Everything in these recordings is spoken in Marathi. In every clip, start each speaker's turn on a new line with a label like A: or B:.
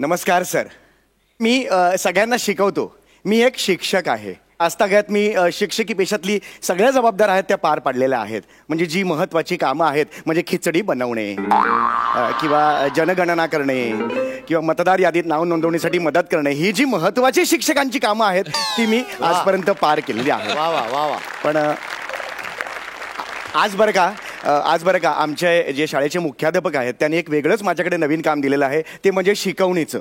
A: नमस्कार सर. मी सगळ्यांना शिकवतो. मी एक शिक्षक आहे. आजतागायत मी शिक्षकी पेशातली सगळ्या जबाबदाऱ्या आहेत त्या पार पाडलेल्या आहेत. म्हणजे जी महत्त्वाची कामं आहेत, म्हणजे खिचडी बनवणे किंवा जनगणना करणे किंवा मतदार यादीत नाव नोंदवणीसाठी मदत करणे, ही जी महत्त्वाची शिक्षकांची कामं आहेत ती मी आजपर्यंत पार केलेली आहेत.
B: वा वा वा वा.
A: पण आज बरं का आमचे जे शाळेचे मुख्याध्यापक आहेत त्यांनी एक वेगळंच माझ्याकडे नवीन काम दिलेलं आहे. ते म्हणजे शिकवणीचं.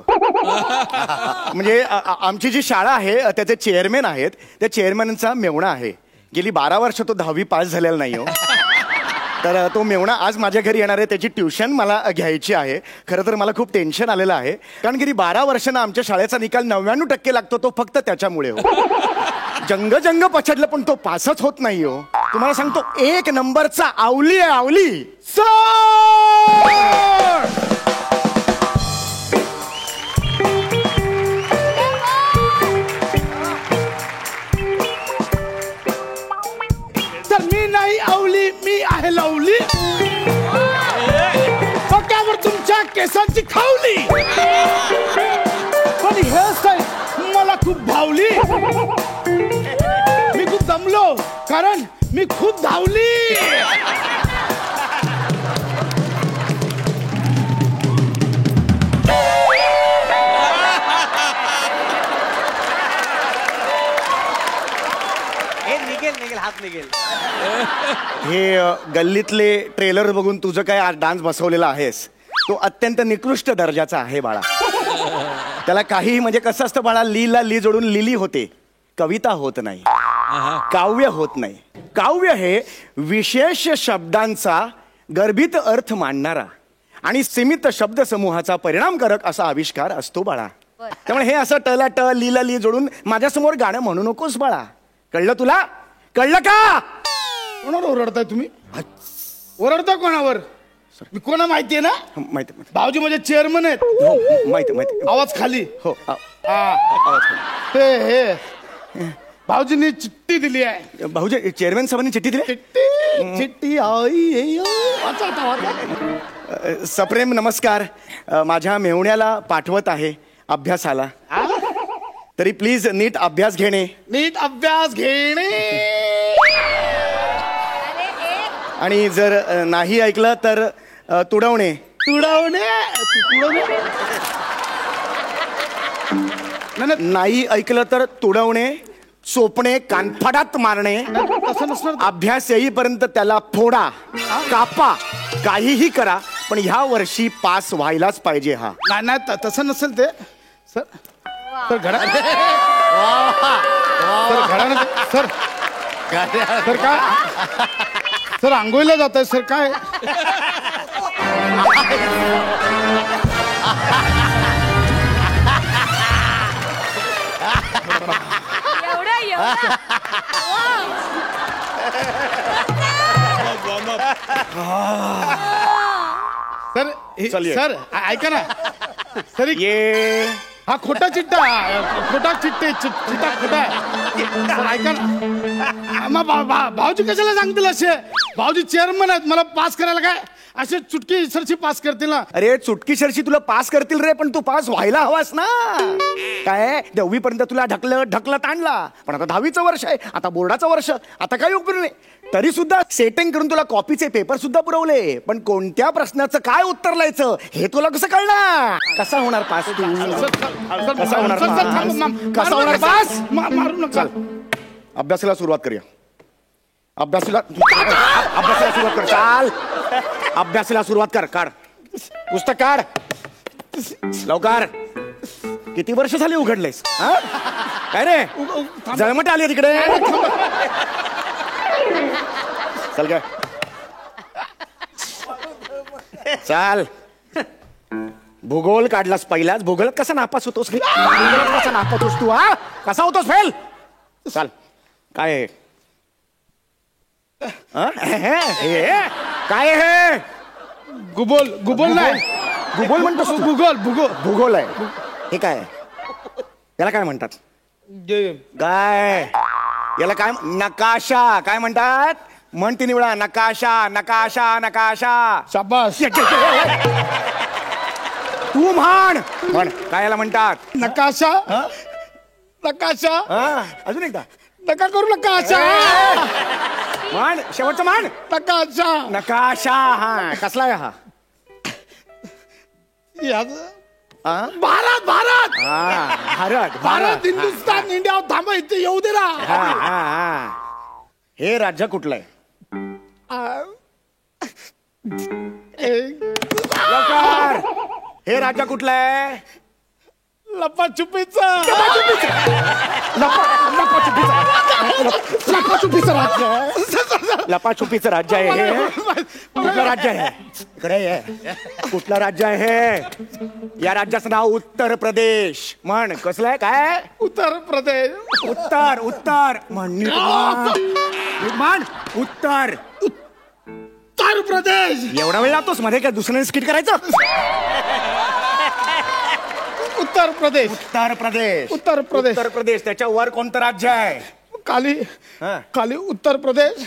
A: म्हणजे आमची जी शाळा आहे त्याचे चेअरमॅन आहेत. त्या चेअरमॅनचा मेवणा आहे. गेली 12 वर्ष तो 10वी पास झालेला नाही हो. तर तो मेवणा आज माझ्या घरी येणार आहे. त्याची ट्युशन मला घ्यायची आहे. खरं तर मला खूप टेन्शन आलेलं आहे, कारण गेली 12 वर्षांना आमच्या शाळेचा निकाल 99% लागतो. तो फक्त त्याच्यामुळे हो. जंग पछडलं पण तो पासच होत नाही हो. तुम्हाला सांगतो 1 नंबरचा आवली आहे, आवली.
B: तर मी नाही आवली, मी आहे लवली. डोक्यावर तुमच्या केसांची खावली. पण हेअरस्टाईल मला खूप भावली. मी खूप दमलो कारण मी खूप धावली.
C: निघेल हात निघेल.
A: हे गल्लीतले ट्रेलर बघून तुझं काय डान्स बसवलेला आहेस तो अत्यंत निकृष्ट दर्जाचा आहे बाळा. त्याला काही म्हणजे कसं असतं बाळा, लीला ली जोडून लिली होते, कविता होत नाही, काव्य होत नाही. काव्य हे विशेष शब्दांचा गर्भित अर्थ मांडणारा आणि सीमित शब्दसमूहाचा परिणामकारक असा आविष्कार असतो बाळा. त्यामुळे हे असं टला ट लीला ली जोडून माझ्यासमोर गाणं म्हणू नकोस बाळा. कळलं तुला? कळलं का?
B: कोणावर ओरडताय तुम्ही? ओरडता कोणावर? मी कोणा माहितीये ना?
A: माहिती.
B: भाऊजी माझे चेअरमन आहेत.
A: हो माहिती.
B: आवाज खाली.
A: हो
B: आवाज खाली. ते हे भाऊजींनी चिठ्ठी दिली आहे.
A: भाऊजी चेअरमॅन साहेबांनी चिठ्ठी दिली.
B: चिठ्ठी आई.
A: सप्रेम नमस्कार. माझ्या मेहुण्याला पाठवत आहे अभ्यासाला. तरी प्लीज नीट अभ्यास घेणे.
B: नीट अभ्यास घेणे.
A: आणि जर नाही ऐकलं तर तुडवणे. नाही ऐकलं तर तुडवणे, चोपणे, कानफडात मारणे.
B: तसं नसणार.
A: अभ्यास येईपर्यंत त्याला फोडा, कापा, काहीही करा, पण ह्या वर्षी पास व्हायलाच पाहिजे. हा
B: नाही तसं नसेल ते. सर घडा. सर काय सर आंघोळीला जात आहे सर काय? सर ऐका ना सर.
A: ये
B: हा खोटा चिट्टा खोटा सर ऐका ना. भाऊजी कशाला सांगतील असे? भाऊजी चेअरमन आहेत. मला पास करायला काय असे चुटकी सरशी पास करतील ना?
A: अरे चुटकी सरशी तुला पास करतील रे, पण तू पास व्हायला हवास ना. काय 10वी पर्यंत तुला ढकलत आणला, पण आता 10वीचं वर्ष आहे, आता बोर्डाचं वर्ष, आता काही उपयोग नाही. तरी सुद्धा सेटिंग करून तुला कॉपीचे पेपर सुद्धा पुरवले, पण कोणत्या प्रश्नाचं काय उत्तर लिहायचं हे तुला कसं कळणार? कसा होणार पास तू? कसा होणार पास?
B: मारू नका.
A: अभ्यासाला सुरुवात करूया. अभ्यासाला सुरुवात कर. चाल अभ्यासाला सुरुवात कर. काढ पुस्तक, काढ लवकर. किती वर्ष झाली उघडलेस? काय रे जळमट आली तिकडे? चल काय चाल. भूगोल काढलास पहिलाच. भूगोल कसा नापास होतोस? कसा नापास होतोस तू? कसा होतोस फेल? चाल काय काय हे?
B: गुगल नाही.
A: भूगोल म्हणतोस? भूगोल आहे हे. काय याला काय म्हणतात? काय याला काय? नकाशा. काय म्हणतात? म्हण तिन्ही वेळा. नकाशा.
B: शाबास.
A: तू म्हण म्हण काय याला म्हणतात?
B: नकाशा. नकाशा.
A: अजून एकदा
B: नका करू नकाशा.
A: म्हण शेवटचं म्हण.
B: नकाशा.
A: नकाशा. हा कसला आहे हा?
B: भारत भारत
A: भारत
B: भारत हिंदुस्तान इंडिया. थांबा इथे येऊ दे ना.
A: हे राज्य कुठलं आहे? लवकर. हे राज्य कुठलं आहे?
B: लपाछुपीचं.
A: लपाछुपीचं राज्य आहे. लपाछुपीचं राज्य आहे हे. कुठलं राज्य आहे? इकडे ये. कुठलं राज्य आहे हे? या राज्याचं नाव उत्तर प्रदेश. म्हण कसलं आहे? काय?
B: उत्तर प्रदेश.
A: उत्तर उत्तर म्हण. म्हण उत्तर.
B: उत्तर प्रदेश.
A: एवढा वेळ लागतोस मध्ये काय दुसऱ्याने स्किट करायचं?
B: उत्तर प्रदेश.
A: उत्तर प्रदेश.
B: उत्तर प्रदेश.
A: उत्तर प्रदेश. त्याच्या वर कोणतं राज्य आहे?
B: खाली
A: हा.
B: खाली उत्तर प्रदेश,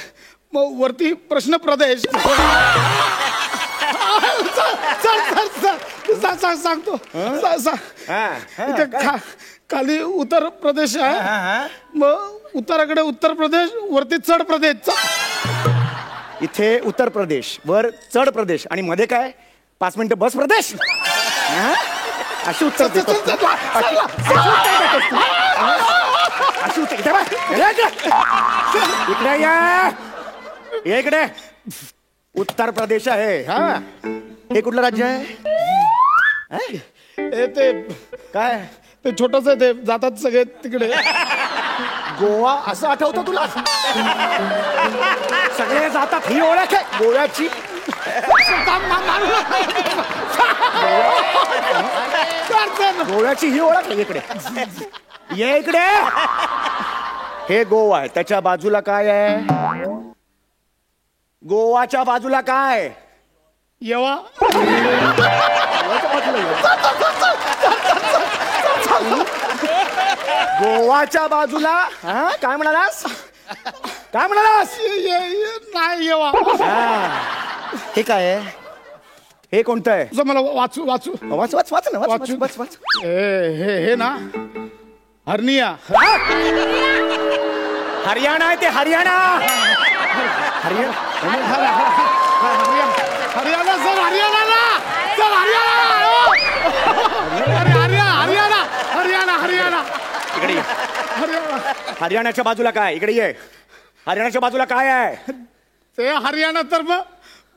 B: मग वरती प्रश्न प्रदेश. सांगतो. इथे खाली उत्तर प्रदेश आहे, मग उत्तराकडे उत्तर प्रदेश, वरती चढ प्रदेश.
A: इथे उत्तर प्रदेश, वर चढ प्रदेश आणि मध्ये काय 5 मिनिटं बस प्रदेश. अशी उत्तर देतोस तू. अशी उत्तर इकडे ये. इकडे उत्तर प्रदेश आहे. हा हे कुठलं राज्य आहे?
B: ते
A: काय
B: ते छोटस आहे, ते जातात सगळे तिकडे.
A: गोवा असं आठवतं तुला? सगळे जातात ही ओळख आहे गोव्याची. गोव्याची ही ओळख आहे. इकडे ये. इकडे हे गोवा आहे. त्याच्या बाजूला काय आहे? गोवाच्या बाजूला काय?
B: येवा.
A: गोवाच्या बाजूला. हा काय म्हणालास? काय म्हणालास?
B: नाही येवा.
A: हे काय आहे? हे कोणतं आहे?
B: मला वाचू वाचू
A: वाच वाच वाच ना. वाच
B: वाचू.
A: वाच वाच.
B: हे ना हरनिया.
A: हरियाणा आहे ते. हरियाणा. हरियाणा
B: हरियाणा सर. हरियाणा सर. हरियाणा. हरियाणा. हरियाणा.
A: इकडे ये. हरियाणाच्या बाजूला काय? इकडे ये. हरियाणाच्या बाजूला काय आहे?
B: ते हरियाणा तर मग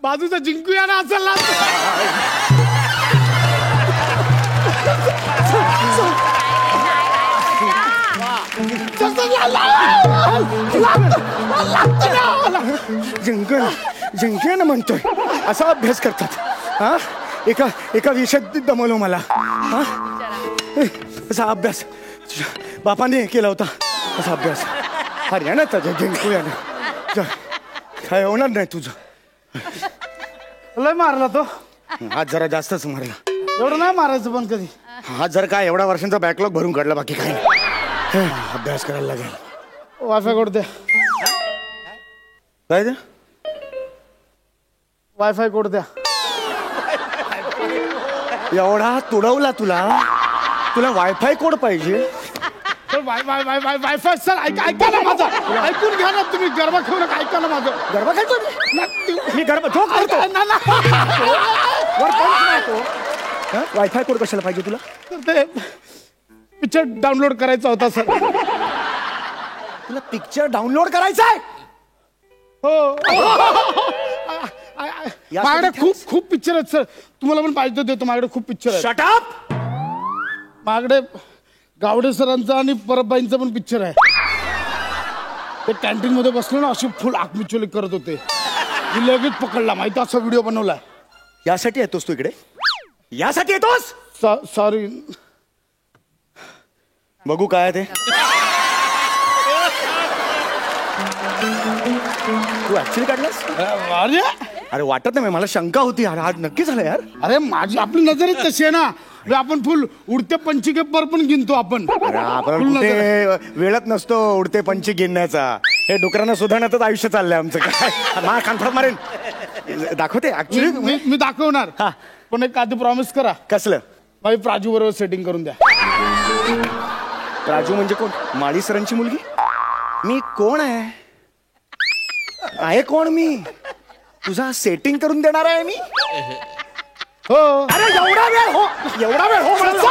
B: बाजूचा जिंकूया ना असेल ना.
A: जिंकन म्हणतोय असा अभ्यास करतात. हा एका विषयात दमवलं मला. हा असा अभ्यास बापाने केला होता. असा अभ्यास हरियाणाचा जिंकूया ना. काय होणार नाही तुझं.
B: लय मारला तो.
A: हात जरा जास्तच मारला.
B: एवढं नाही मारायचं पण कधी.
A: हात जर काय एवढा वर्षांचा बॅकलॉग भरून काढला. बाकी काय नाही. अभ्यास करायला लागेल.
B: वायफाय कोड द्या.
A: काय ते?
B: वायफाय कोड द्या.
A: एवढा तुडवला तुला वायफाय कोड पाहिजे?
B: वायफाय सर ऐका ना माझं. ऐकून घ्या ना तुम्ही. गरबा खेळू नका. ऐका ना माझं.
A: गरबा खेळतो मी. गरबा झोप करतो. वायफाय कोड कशाला पाहिजे तुला?
B: ते पिक्चर डाउनलोड करायचा होता सर.
A: तुला पिक्चर डाउनलोड करायचा आहे?
B: हो. माझ्याकडे खूप पिक्चर आहेत सर. तुम्हाला पण पाहिजे देतो. माझ्याकडे खूप पिक्चर आहे.
A: Shut up.
B: माझ्याकडे गावडे सरांचा आणि परबबाईंचा पण पिक्चर आहे. ते कॅन्टीन मध्ये बसलो ना, अशी फुल आकमिचोली करत होते. मी लगेच पकडला. माहिती असा व्हिडिओ बनवलाय.
A: यासाठी येतोस तू इकडे? यासाठी येतोस?
B: सॉरी.
A: बघू काय ते. तू ऍक्च्युली काढलास? अरे वाटत नाही. मला शंका होती. अरे आज नक्की झालं यार.
B: अरे माझी आपली नजरच तशी आहे ना. आपण फुल उडते पंचिके पर पण गिनतो आपण.
A: आपण वेळच नसतो उडते पंची गिनण्याचा. हे डुकरांना सुधारण्यातच आयुष्य चाललंय आमचं. काय कन्फर्म मारेन. दाखवते ऍक्च्युली.
B: मी दाखवणार. पण एक आधी प्रॉमिस करा.
A: कसलं?
B: माझी प्राजू बरोबर सेटिंग करून द्या.
A: राजू म्हणजे कोण? माळी सरांची मुलगी? मी कोण आहे कोण मी? तुझा सेटिंग करून देणार आहे मी?
B: हो.
A: अरे एवढा वेळ हो म्हणाला.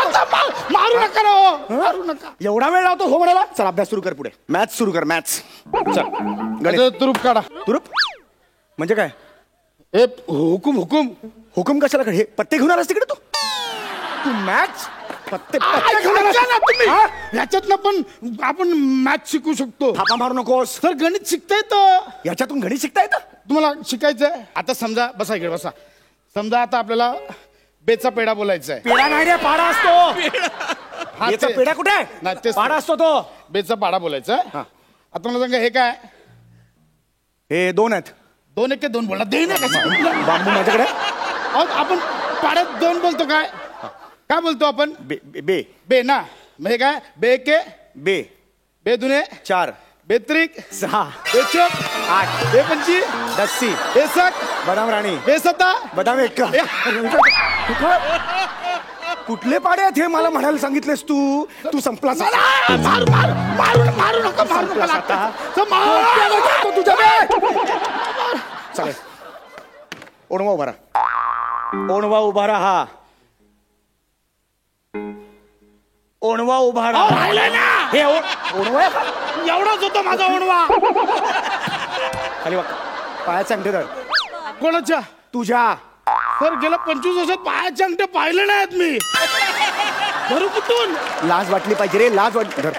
B: मारू नका ना हो. मारू नका.
A: एवढा वेळ लावतो हो म्हणाला. चल अभ्यास सुरू कर, पुढे मॅथ्स सुरू कर. मॅथ्स चल. गणित
B: तुरूप काढा.
A: तुरुप म्हणजे काय?
B: ए हुकुम
A: हुकुम कशाला कर? हे पत्ते घेऊन आलास तिकडे तू मॅथ्स पत्ते घेऊन आलास? हा?
B: याच्यातनं पण आपण मॅथ शिकू शकतो.
A: थापा मारू नकोस.
B: सर गणित शिकता येतं.
A: याच्यातून गणित शिकता येतं?
B: तुम्हाला शिकायचंय? आता समजा बसा इकडे बसा. समजा आता आपल्याला बेचा पेढा बोलायचा आहे.
A: पेढा नाही रे, पाडा असतो. याचा
B: ते-
A: पेढा कुठे
B: नाही,
A: आहे?
B: तेच
A: पाडा असतो तो.
B: बेचा पाडा बोलायचा आहे.
A: हा.
B: आता मला सांगा हे काय?
A: हे दोन आहेत.
B: 2 1 2 बोला. दे ना कसं?
A: बांबू माझ्याकडे.
B: अहो, आपण पाड्यात 2 बोलतो काय? काय बोलतो आपण?
A: बे बे
B: बे ना. मग हे काय? बे के
A: बे
B: बे दुने
A: 4
B: बेत्रिक
A: 6
B: बेचक
A: 8
B: बे पंची
A: दस्सी
B: बेसक
A: बदाम राणी
B: बेसता.
A: बदाम एक. कुठले पाडे आहेत हे मला म्हणायला सांगितलेस तू संपला
B: मारू नका
A: तुझ्या चालेल. ओणवा उभा राहा. ओणवा उभा राहा. ओणवा उभा राहा. हे ओणवा
B: एवढाच होता माझा ओणवा.
A: खाली बघ. पायाचे अंगठे धर.
B: कोणाच्या?
A: तुझ्या.
B: सर गेल्या 25 वर्षात पायाचे अंगठे पाहिले नाहीत मी. धरू कुठून?
A: लाज वाटली पाहिजे रे. लाज वाटली. धर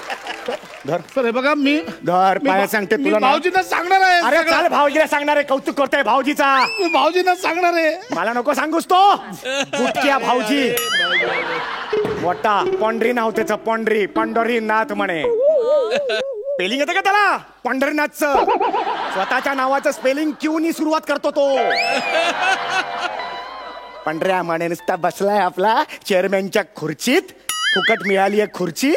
A: धर.
B: सर हे बघा मी
A: धर पायाचे अंगठे. तुला ना-
B: भाऊजींना सांगणार आहे.
A: अरे चाल भाऊजीला सांगणार आहे. कौतुक करतोय भाऊजीचा.
B: मी भाऊजींना सांगणार आहे.
A: मला नको सांगूस तो. बुटक्या भाऊजी. मोठा पंढरी नाव त्याचं. पंढरीनाथ म्हणे. स्पेलिंग येतं का त्याला? पंढरीनाथचं. स्वतःच्या नावाचं स्पेलिंग क्यूनी सुरुवात करतो तो. पंढऱ्या म्हणे नुसता बसलाय आपला चेअरमॅनच्या खुर्चीत. फुकट मिळाली आहे खुर्ची.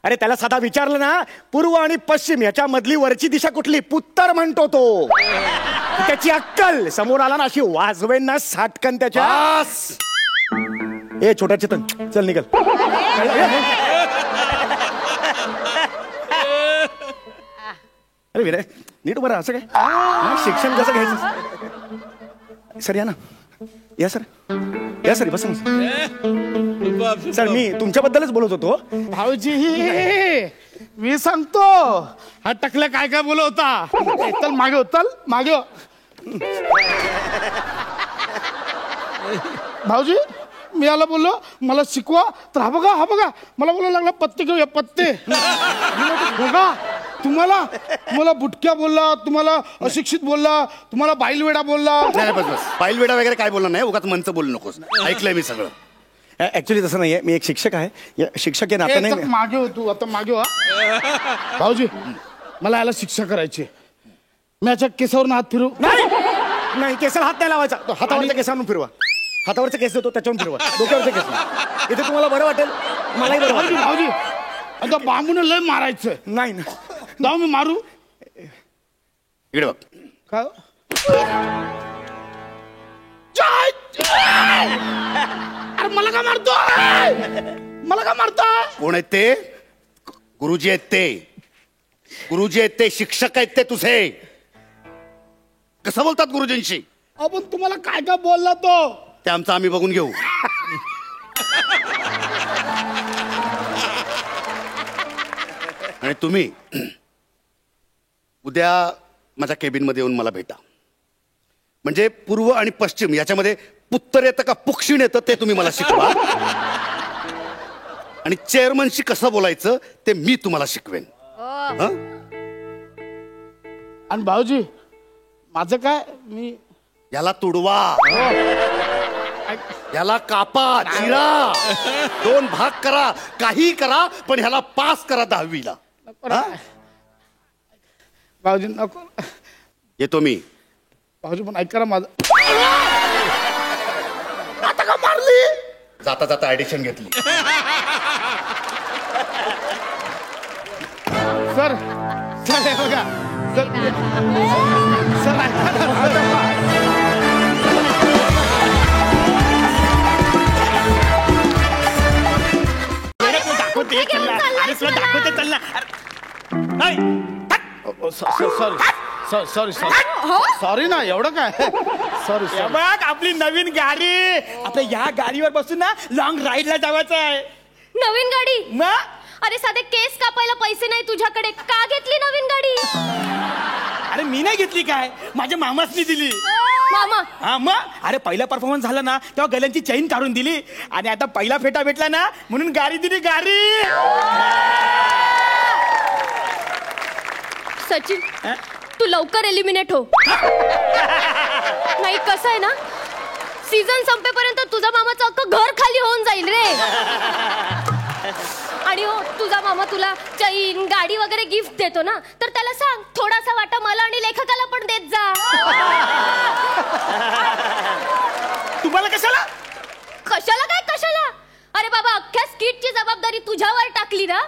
A: अरे त्याला साधा विचारलं ना, पूर्व आणि पश्चिम याच्या मधली वरची दिशा कुठली? उत्तर म्हणतो तो. त्याची अक्कल समोर आला ना अशी वाजवेन ना साटकन त्याच्या. ए छोट्या चेतन चल निघल. अरे विरे नीट बरं. असं काय शिक्षण कसं घ्यायचं? सर या ना. या सर. या सर बस. सर मी तुमच्याबद्दलच बोलत होतो.
B: भाऊजी मी सांगतो. हा टकल्या काय काय बोलत होता. चल मागे हो. चल मागे हो. भाऊजी मी याला बोललो मला शिकवा. तर हा बघा मला बोलायला लागला पत्ते घेऊया पत्ते. बघा तुम्हाला बुटक्या बोलला, तुम्हाला अशिक्षित बोलला, तुम्हाला बाईलवेडा बोलला.
D: नाही बस बाईलवेडा वगैरे काय बोलला नाही. उगाच मनचं बोलू नकोस. ऐकलंय मी सगळं.
A: ऍक्च्युली तसं नाहीये. मी एक शिक्षक आहे. या शिक्षक या नात्याने
B: चल, मागे हो तू. आता मागे हो. भाऊजी मला याला शिक्षा करायची. मी याच्या केसावरून हात फिरू.
A: नाही केसाला हात नाही लावायचा. हातावरच्या केसावरून फिरवा. हातावरचा केस देतो त्याच्यावरून फिरवा. डोक्यावरचा केस. इथे तुम्हाला बरं वाटेल. मलाही बरं वाटेल.
B: भाऊजी आता बांबून लय मारायचं.
A: नाही ना.
B: जाऊ मी मारू.
D: इकडे बघ.
B: का? अरे मला का मारतो?
D: कोण आहेत ते? गुरुजी आहेत ते. गुरुजी आहेत ते. शिक्षक आहेत ते तुझे. कसं बोलतात गुरुजींशी?
B: आपण तुम्हाला काय काय बोलला तो?
D: ते आमचं आम्ही बघून घेऊ. आणि तुम्ही उद्या माझ्या केबिन मध्ये येऊन मला भेटा. म्हणजे पूर्व आणि पश्चिम याच्यामध्ये पुत्तर येतं का पुक्षिण येतं ते तुम्ही मला शिकवा. आणि चेअरमनशी कसं बोलायचं ते मी तुम्हाला शिकवेन. हं?
B: आणि भाऊजी माझं काय? मी
D: याला तुडवा. याला कापा चिरा. 2 भाग करा. काही करा पण ह्याला पास करा 10वीला.
B: भाऊजी नको.
D: येतो मी.
B: भाऊजी पण ऐका ना माझं. आता का मारली?
D: जाता जाता ऍडिशन घेतली.
B: सर हे बघा. सर ऐका ना.
A: ते चल ना. नाही.
B: सॉरी सॉरी ना एवढं काय सॉरी
A: हे बघ आपली नवीन गाडी. आपल्या या गाडीवर बसून ना लॉंग राईडला जायचं आहे.
E: नवीन गाडी?
A: मग
E: अरे साधे केस कापायला पैसे नाही तुझ्याकडे, का घेतली नवीन गाडी?
A: अरे मी नाही घेतली काय, माझ्या मामासनी दिली.
E: मामा?
A: हा मग अरे पहिला परफॉर्मन्स झाला ना तेव्हा गल्यांची चैन काढून दिली आणि आता पहिला फेटा भेटला ना म्हणून गाडी दिली. गाडी.
E: सचिन तू लवकर एलिमिनेट हो. नाही कसं आहे ना, सीझन संपेपर्यंत तुझा मामाचं अख्खं घर खाली होऊन जाईल रे. आणि हो तुझा मामा तुला चैन गाडी वगैरे गिफ्ट देतो ना, तर त्याला सांग थोडासा वाटा मला आणि लेखकाला पण देत जा.
A: तुम्हाला कशाला?
E: कशाला काय कशाला? अरे बाबा अख्ख्या स्किटची जबाबदारी तुझ्यावर टाकली ना,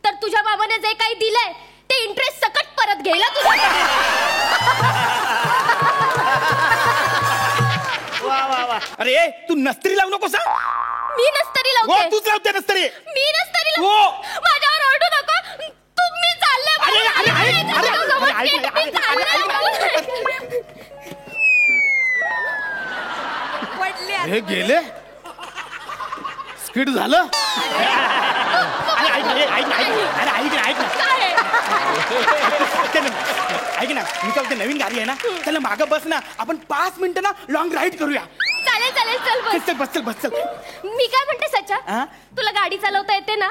E: तर तुझ्या बाबाने जे काही दिलंय ते इंटरेस्ट सकट परत घ्यायला तुझ्या.
A: अरे तू नस्तरी लावू नको सा.
E: मी नस्तरी
A: हो
E: लावते?
A: तूच लावते नस्तरी.
E: मी नस्तरी
A: हो.
E: लावते? माझ्यावर ओरडू नका. तुम्ही चालले
A: अरे, अरे, अरे, अरे, अरे, अरे, अरे,
E: मी चालले.
B: हे गेले स्किट झालं.
A: अरे ऐक ना, ऐक ना, अरे ऐक ना, ऐक ना.
E: काय आहे?
A: ऐक ना मी काय बोलते, नवीन गाडी आहे ना त्याला मागं बस ना, आपण 5 मिनिटं ना लॉंग राईड करूया.
E: चालेल चालेल चल बस.
A: चल बस चल बस चल.
E: मी काय म्हणते सच्चा,
A: हा?
E: तुला गाडी चालवता येते ना?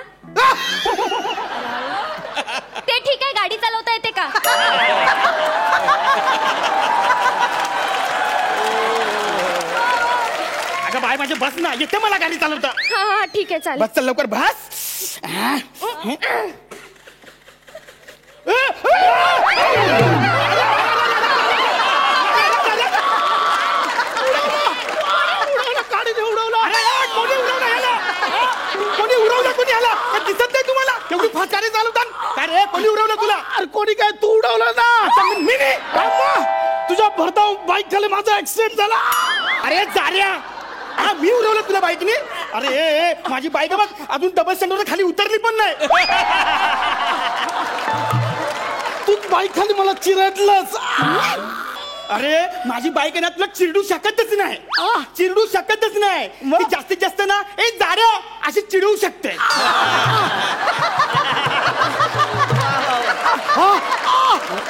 E: ते ठीक आहे, गाडी चालवता येते का?
A: अगं बाय माझे बस ना, येते मला गाडी चालवता.
E: हा हा ठीक आहे चालेल.
A: बस चल लवकर बस.
B: गाडीने उडवलं.
A: अरे कोणी उडवलं याला? कोणी उडवलं? कोणी आला? हे दिसत नाही तुम्हाला? एवढी फास्ट गाडी चालवतात. काय रे कोणी उडवलं तुला?
B: अरे कोणी काय तू उडवलं ना.
A: मी नाही.
B: अम्मा, तुझ्या भरधाव बाईक खाली माझा ऍक्सिडेंट झाला.
A: अरे जार्या, हा मी उडवलं तुला बाईकने? अरे माझी बाईक बघ अजून डबल स्टँडवर खाली उतरली पण नाही.
B: तू बाईक खाली मला चिरडलंस.
A: अरे माझी बाईक आहे ना तुला चिरडू शकतच नाही. चिरडू शकतच नाही. ती जास्तीत जास्त ना ए जार्या अशी चिडवू शकते.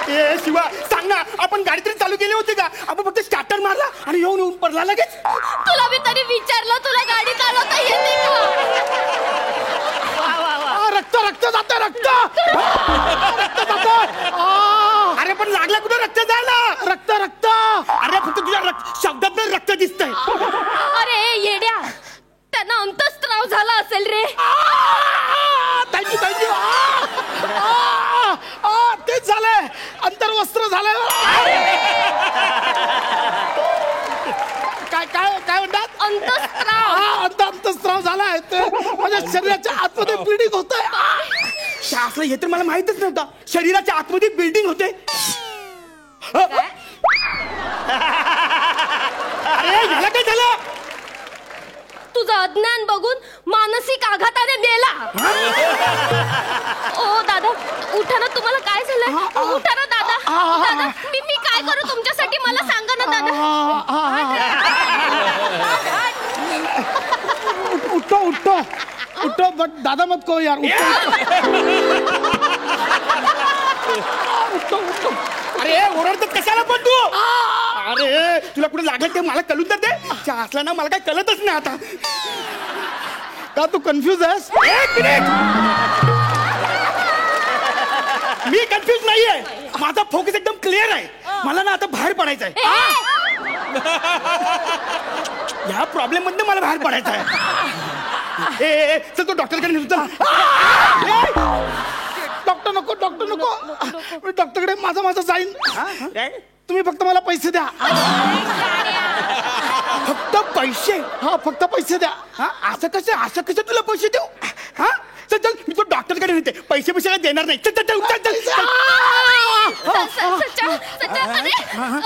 A: ए शिवा सांग ना, आपण गाडी तरी चालू केली होती का? आपण फक्त स्टार्टर मारला आणि येऊन पडला लगेच.
E: तुला मी तरी विचारलं तुला गाडी चालवता येते का?
B: रक्त रक्त जात रक्त रक्त जात.
A: अरे पण लागला कुठे रक्त जायला?
B: रक्त रक्त.
A: अरे फक्त तुझ्या शब्दात रक्त दिसतंय.
E: अरे येड्या, त्यांना अंतस्त्राव झाला असेल रे.
B: Thank you thank you. तेच झालंय, अंतर्वस्त्र झालंय. काय काय काय म्हणतात?
E: अंतस्त्राव.
B: अंतस्त्राव झालाय. ते माझ्या शरीराच्या आतमध्ये ब्लिडिंग होतंय.
A: शास्त्र हे तर मला माहितच नव्हतं. शरीराच्या आतमध्ये बिल्डिंग होते. अरे याला काय झालं?
E: तुझं अज्ञान बघून मानसिक आघाताने मेला. ओ दादा उठा ना, तुम्हाला काय झालं? उठा ना दादा. दादा मी काय करू तुमच्यासाठी, मला सांगा ना दादा.
B: उठो उठो उठो. बट दादा मत कहो यार. उठो उठो.
A: अरे ओरडतात कशाला पण तू? अरे तुला कुठे लागलं ते मला कळून तर दे. असला ना मला काय कळतच नाही आता.
B: का तू कन्फ्युज आहेस?
A: एक मिनिट. मी कन्फ्युज नाहीये. माझा फोकस एकदम क्लिअर आहे. मला ना आता बाहेर पडायचं आहे. या प्रॉब्लेम मधनं मला बाहेर पडायचं आहे. ए चल तो डॉक्टरकडे नेतो.
B: डॉक्टर नको डॉक्टर नको. मी डॉक्टरकडे माझा जाईन. तुम्ही फक्त मला पैसे द्या.
A: फक्त पैसे?
B: हा फक्त पैसे द्या.
A: हा असं कसं तुला पैसे देऊ? हा चल चल मी तो डॉक्टरकडे नेते. पैसे देणार नाही. चल चल चल चल.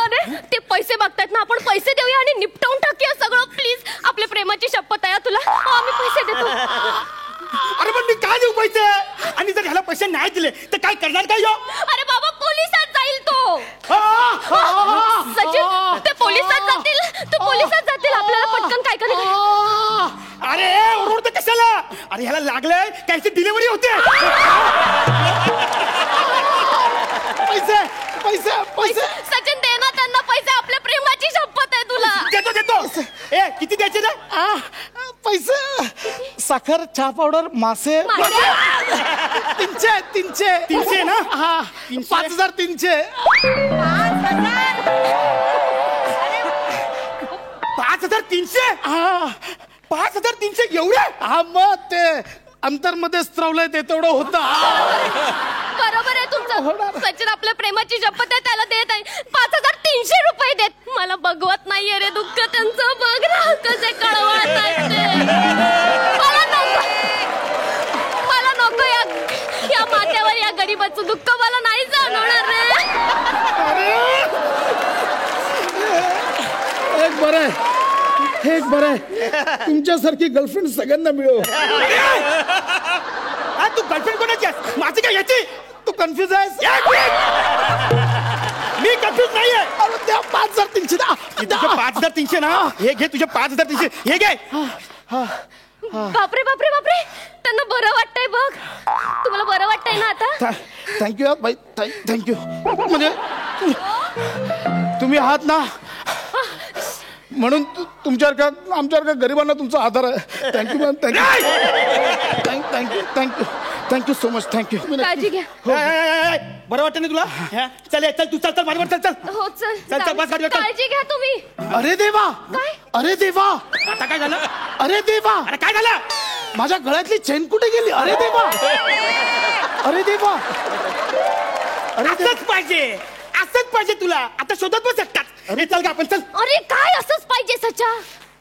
E: अरे ते पैसे मागतायत ना, आपण पैसे देऊया आणि निपटवून टाकूया सगळं प्लीज. आपल्या प्रेमाची शपथ आहे तुला. आम्ही पैसे देतो.
A: अरे पण मी काय देऊ पैसे आणि जर ह्याला पैसे नाही दिले तर काय करणार काय यो
E: अरे बाबा पोलिसात जाईल तो सचिन ते पोलिसात जातील आपल्याला पटकन काय करायचं
A: अरे ओरडते कशाला अरे ह्याला लागलंय कायची डिलिव्हरी होते पैसे पैसे पैसे
E: सचिन दे ना त्यांना पैसे आपल्या प्रेमाची शपथ आहे तुला
A: देतो ए किती द्यायचे ना
B: पैसे साखर चहा पावडर मासे तीनशे ना हा 5300
A: 5300
B: हा
A: 5300 एवढे
B: हा मग ते अंतरमध्ये स्त्रवलंय ते तेवढं होतं
E: बरोबर आहे तुमचं सचिन आपल्या प्रेमाची शपथ आहे त्याला देत आहे 5300 रुपये देत मला बघवत नाहीये रे दुःख त्यांचं बघ ना कसे कळवत आहेत ते. मला नको या माथ्यावर या गरीबाचं दुःख मला नाही जाणवणार रे
B: एक बरं आहे तुमच्यासारखी गर्लफ्रेंड सगळ्यांना मिळो
A: तू गर्लफ्रेंड कोणाची आहेस माझी काय याची
B: तू कन्फ्युज आहेस
A: मी कन्फ्युज नाहीये
B: अरे त्या 5300
A: तुझे 5300 ना हे घे तुझे 5300 हे घे
E: बापरे बापरे बापरे त्यांना बरं वाटतंय बघ तुम्हाला बरं वाटतंय ना आता
B: थँक्यू बाई थँक्यू म्हणजे तुम्ही आहात ना म्हणून तुमच्यासारख्या आमच्यासारख्या गरिबांना तुमचा आधार आहे thank you ma'am thank you so much thank you
E: काळजी घ्या
A: बरं वाटतं ना तुला चल चल तू चल माझ्यावर चल चल
E: हो
A: चल, चल, बस गाडीवर चल.
E: काळजी घ्या तुम्ही
B: अरे देवा
E: काय?
B: अरे देवा
A: आता काय झालं
B: अरे देवा
A: अरे काय झालं
B: माझ्या गळ्यातली चेन कुठे गेली अरे देवा अरे देवा
A: असंच पाहिजे तुला आता शोधत बस एकटाच अरे चल का आपण चल
E: अरे काय असंच पाहिजे सचा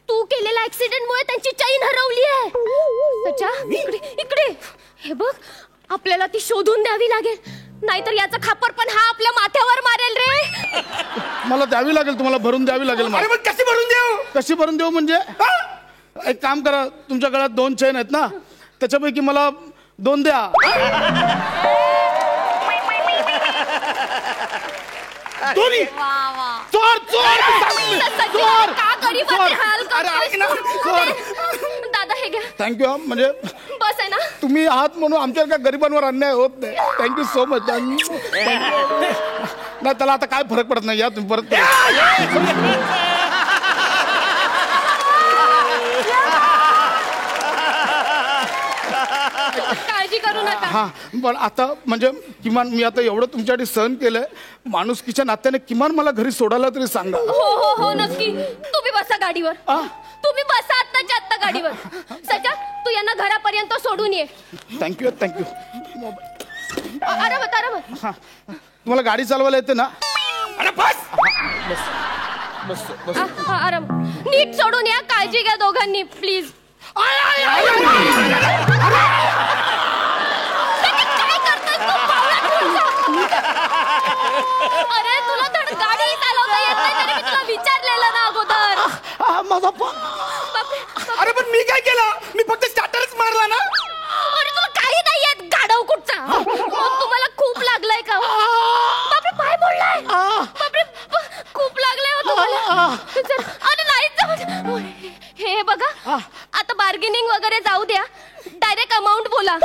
E: तू केलेल्या ऍक्सिडेंट मुळे त्यांची चैन हरवली आहे सचा इकडे हे बघ आपल्याला ती शोधून द्यावी लागेल नाहीतर याचा खापर पण हा आपल्या माथ्यावर मारेल रे
B: मला द्यावी लागेल तुम्हाला भरून द्यावी लागेल
A: अरे
B: मला
A: मग कशी भरून देऊ
B: कशी भरून देऊ म्हणजे एक काम करा तुमच्या गळ्यात 2 चेन आहेत ना त्याच्यापैकी मला 2 द्या
A: दोन्ही
B: चोर चोर
E: का गरीबाचे हाल
A: अरे ऐक ना
B: चोर
E: दादा हे घ्या
B: थँक्यू म्हणजे
E: बस आहे ना
B: तुम्ही आहात म्हणून आमच्या गरिबांवर अन्याय होत नाही थँक्यू सो मच नाही त्याला आता काय फरक पडत नाही या तुम्ही परत
E: काळजी करू नका
B: हा पण आता म्हणजे किमान मी आता एवढं तुमच्यासाठी सहन केलंय माणुसकीच्या नात्याने किमान मला घरी सोडायला तरी सांगा
E: हो नक्की तुम्ही बसा गाडीवर तुम्ही बसा आत्ताच्या आत्ता गाडीवर सचा तू यांना घरापर्यंत सोडून ये
B: थँक्यू
E: आरामात
B: हा तुम्हाला गाडी चालवायला येते ना
A: अरे बस
B: बस
E: आराम नीट सोडून या काळजी घ्या दोघांनी प्लीज काय करतोय तू अरे तुला तर गाडी चालवता येत नाही तरी मी तुला विचारलेलं ना अगोदर
B: माझा
E: अरे
A: पण मी काय केलं मी फक्त स्टार्टरच मारला ना
E: अरे तुला काही नाही येत गाढव कुठचा तुम्हाला खूप लागलाय का बापरे पाय मोडलाय बापरे खूप लागलाय हो तुम्हाला अरे नाही हे बघा आता बार्गेनिंग वगैरे जाऊ द्या डायरेक्ट अमाऊंट बोला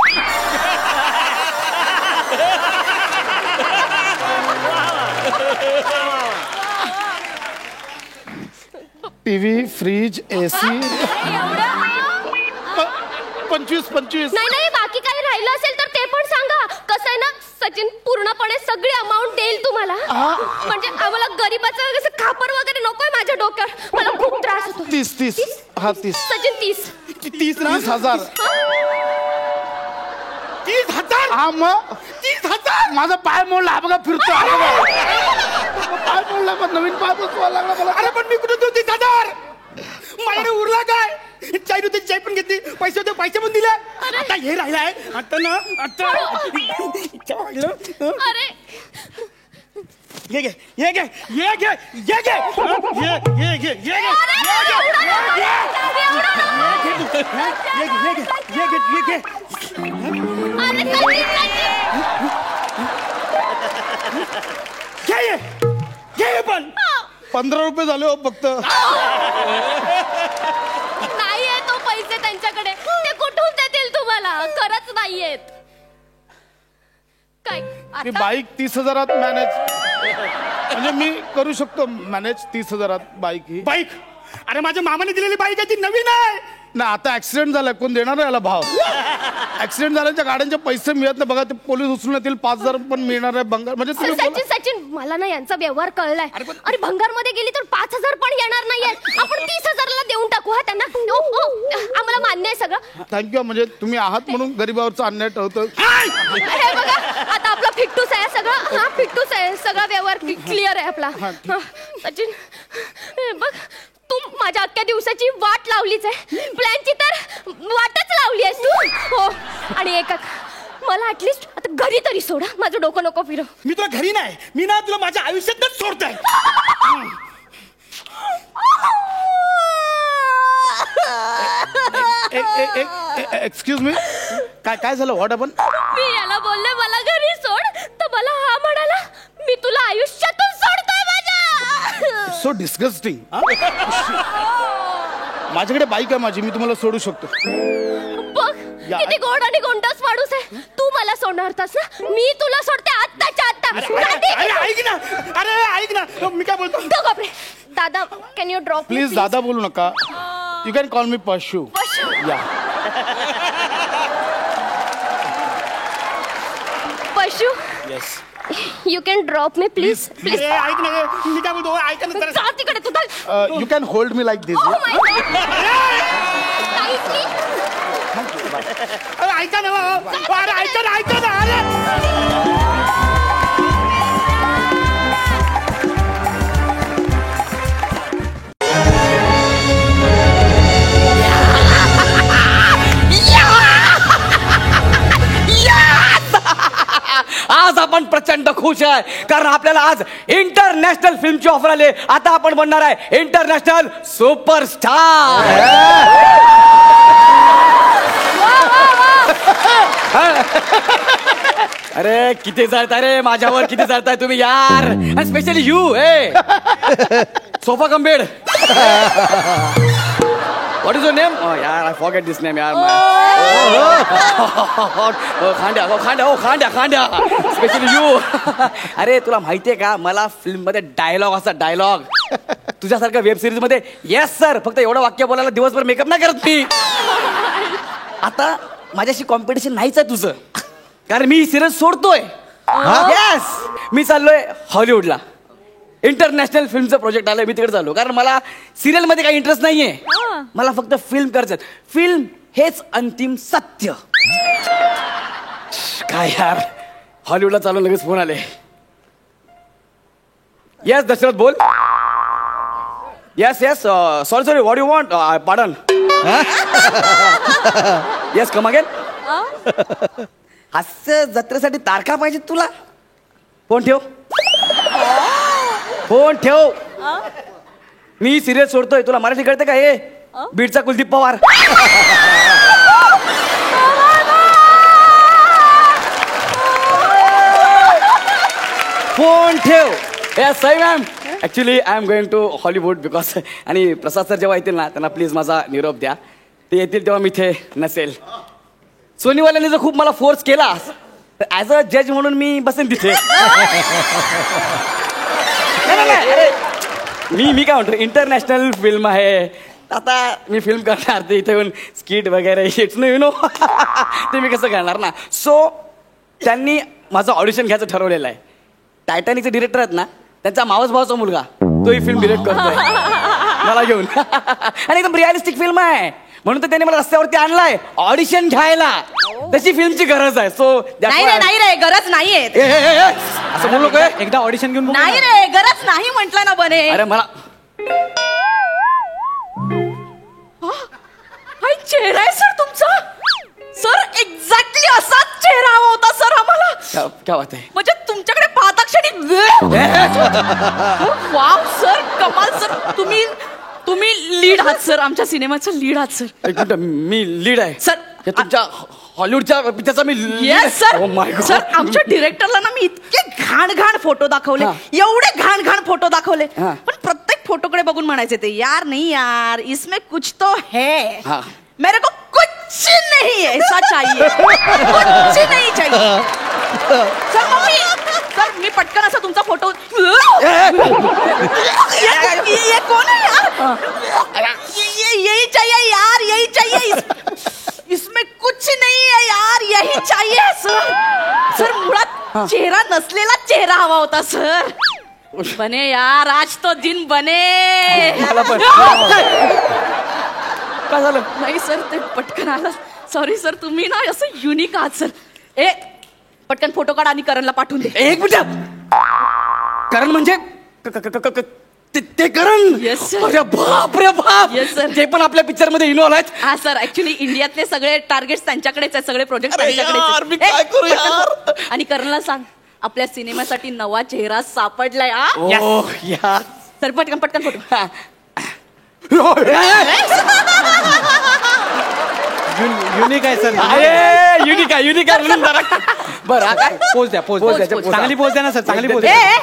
B: टीव्ही फ्रीज एसी
E: एवढं
B: 25
E: नाही बाकी काही राहिलं असेल तर ते पण सांगा कसं आहे ना सचिन पूर्णपणे सगळी अमाऊंट देईल तुम्हाला म्हणजे आम्हाला गरीबाचं कसं खापर वगैरे नकोय माझ्या डोक्यावर मला खूप त्रास होतो
B: 30 हा 30
E: सचिन 30
B: 30,000
A: 30,000
B: हा मग
A: 30,000
B: माझा पाय मोडला हा बघा फिरतो पाय मोडला पण नवीन पाय बसवायला लागला मला
A: अरे पण मी कुठे देऊ 30,000 माझ्याकडे उरला काय चाय होते चाय पण घेतली पैसे होते पैसे पण दिले आता हे राहिलाय आता ना आता
E: अरे
A: ये घे ये घे ये घे ये घे ये घे ये घे ये घे
E: अरे
B: घे पण 15 रुपये झाले हो फक्त.
E: नाहीये तो पैसे त्यांच्याकडे, ते कुठून देतील तुम्हाला? खरंच नाहीयेत. काय
B: ती
E: आता?
B: बाईक 30,000 मॅनेज, म्हणजे मी करू शकतो मॅनेज 30,000 बाईक ही.
F: बाईक? अरे माझ्या मामाने दिलेली बाईक आहे ती नवीन आहे.
B: नाही आता ऍक्सिडेंट झालाय, कोण देणार आहे याला भाव? ऍक्सिडेंट झाल्याच्या गाड्यांचे पैसे मिळत नाही बघा, ते पोलीस उचलून येतील. 5,000 पण मिळणार आहे भंगार. म्हणजे तुम्ही बोला.
E: सचिन मला ना यांचा व्यवहार कळलाय. अरे भंगार मध्ये गेली तर 5,000 पण येणार नाहीये. आपण 30,000 देऊन टाकू हा त्यांना. आम्हाला मान्य आहे सगळं.
B: थँक्यू. म्हणजे तुम्ही आहात म्हणून गरीबावरचा अन्याय ठरवतो.
E: हे बघा आता आपला फिट्टूस आहे सगळं. हा फिट्टूस आहे सगळा व्यवहार क्लिअर आहे आपला. सचिन हे बघ तू माझ्या अख्ख्या दिवसाची वाट लावलीच आहे. प्लॅनची तर वाटच लावली आहेस तू. हो आणि एक मला ऍटलिस्ट आता घरी तरी सोडा. माझं डोकं नको फिरव.
F: मी तुला घरी नाही, मी ना तुला माझ्या आयुष्यातच सोडतोय.
B: एक्सक्यूज मी, काय झालं? व्हॉट आपण?
E: मी याला बोलले मला घरी सोड, तर मला हा म्हणाला मी तुला आयुष्यातून सोडतोय माझ्या.
B: So disgusting. माझ्याकडे बाईक आहे माझी, मी तुम्हाला सोडू शकतो.
E: बघ किती गोड आणि गोंडस माणूस आहे. तू मला सोडणार होतास ना, मी तुला सोडते आत्ताच्या आत्ता.
F: अरे ऐक ना, अरे ऐक ना, मी काय बोलतो.
E: दादा कॅन यू ड्रॉप
B: प्लीज दादा बोलू नका. यू कॅन कॉल मी पशू. या
E: पशू.
B: Yes.
E: You can drop me please please.
F: अरे ऐक ना, मी काय बोलतो ऐक ना जरा.
E: जा तिकडे तुझा.
B: You can hold me like this.
E: Oh my God. काहीच नाही.
F: अरे ऐका ना, अरे ऐका ना, ऐका ना. अरे
C: आज आपण प्रचंड खुश आहे कारण आपल्याला आज इंटरनॅशनल फिल्मची ऑफर आली. आता आपण बनणार आहे इंटरनॅशनल सुपरस्टार. अरे किती जळताय रे माझ्यावर, किती जळताय तुम्ही यार. Specially you. Sofa come bed. What is your name? Oh यार, I forget this name यार. खांड्या. Especially you. अरे तुला माहितीये का मला फिल्म मध्ये डायलॉग असा डायलॉग तुझ्यासारख्या वेब सिरीज मध्ये येस सर फक्त एवढं वाक्य बोलायला दिवसभर मेकअप नाही करत मी. आता माझ्याशी कॉम्पिटिशन नाहीच आहे तुझं, कारण मी सिरीज सोडतोय. येस मी चाललोय हॉलिवूडला. इंटरनॅशनल फिल्मचं प्रोजेक्ट आलंय, मी तिकडे चाललो. कारण मला सिरियल मध्ये काही इंटरेस्ट नाहीये, मला फक्त फिल्म करायचं. फिल्म हेच अंतिम सत्य. काय यार हॉलिवूडला चालू लगेच फोन आले. येस दशरथ बोल. Yes sorry what you want pardon. Yes come again. हास्य जत्रेसाठी तारखा पाहिजे तुला. फोन ठेव. फोन ठेव. मी सिरियल सोडतोय. तुला मराठी कळते का? हे बीडचा कुलदीप पवार. फोन ठेव. Sai ma'am actually I am going to Hollywood because. आणि प्रसाद सर जेव्हा येतील ना त्यांना प्लीज माझा निरोप द्या. ते येतील तेव्हा मी इथे नसेल. सोनीवाल्यांनी जर खूप मला फोर्स केला तर ऍज अ जज म्हणून मी बसेन तिथे. अरे मी काय म्हणतो इंटरनॅशनल फिल्म आहे. आता मी फिल्म करणार ते इथे येऊन स्किट वगैरे इट्स नो यु नो ते मी कसं करणार ना. सो त्यांनी माझं ऑडिशन घ्यायचं ठरवलेलं आहे. टायटॅनिकचे डिरेक्टर आहेत ना त्यांचा मावस भावाचा मुलगा तो ही फिल्म डिरेक्ट करतोय मला घेऊन. आणि एकदम रिअलिस्टिक फिल्म आहे म्हणून तर त्यांनी मला रस्त्यावरती आणलाय ऑडिशन घ्यायला. तशी फिल्मची गरज आहे. सो
G: नाही रे गरज नाहीये.
C: असं बोललो काय? एकदा ऑडिशन घेऊन
G: नाही रे गरज नाही म्हटलं ना बने.
C: अरे मला
G: चेहरा आहे सर तुमचा. सर एक्झॅक्टली असाच चेहरा हवा होता सर आम्हाला.
C: क्या बात आहे.
G: म्हणजे तुमच्याकडे पाहता क्षणी वाव सर कमाल सर. तुम्ही लीड आहात सर आमच्या सिनेमाचं लीड आहात सर.
C: एक मिनिट मी लीड आहे
G: सर
C: हे तुमच्या हॉलिवूडच्या पिक्चरचा मी
G: yes sir
C: Oh my God.
G: Sir आमच्या डिरेक्टरला ना मी इतके घाण घाण फोटो दाखवले
C: हा.
G: एवढे घाण घाण फोटो दाखवले
C: हा.
G: पण प्रत्येक फोटोकडे बघून म्हणायचे ते यार नहीं यार इसमें कुछ तो है
C: हा.
G: मेरे को कुछ नहीं ऐसा चाहिए कुछ नहीं चाहिए सर मी पटकन असा तुमचा फोटो ये कौन है यार ये यही चाहिए यार यही चाहिए इसमें कुछ नहीं है यार यही चाहिए सर मुळात चेहरा नसलेला चेहरा हवा होता सर बने यार आज तो दिन बने
C: मला पण. काय झालं
G: नाही सर ते पटकन आलं सॉरी सर तुम्ही ना असं युनिक आहात सर ए पटकन फोटो काढ आणि करणला पाठवून दे
C: एक मिनिट करण म्हणजे ते करण
G: Yes, sir.
C: अरे बाप रे बाप
G: Yes, sir.
C: ते पण आपल्या पिक्चर मध्ये इन्व्हॉल्व आहेत.
G: हा सर ऍक्च्युली इंडियातले सगळे टार्गेट्स त्यांच्याकडेच आहेत सगळे प्रोजेक्ट
C: अरे यार, मी काय करू यार?
G: आणि करणला सांग आपल्या सिनेमासाठी नवा चेहरा सापडलाय हा
C: ओ यार
G: सर पटकन पटकन फोटो
F: युनिक आहे सर.
C: अरे युनिक आहे म्हणून जरा बरं हा काय
F: पोच द्या पोच
G: Pose,
F: द्या
G: pose.
F: चांगली पोच द्या ना सर चांगली पोच
G: ए
F: द्या.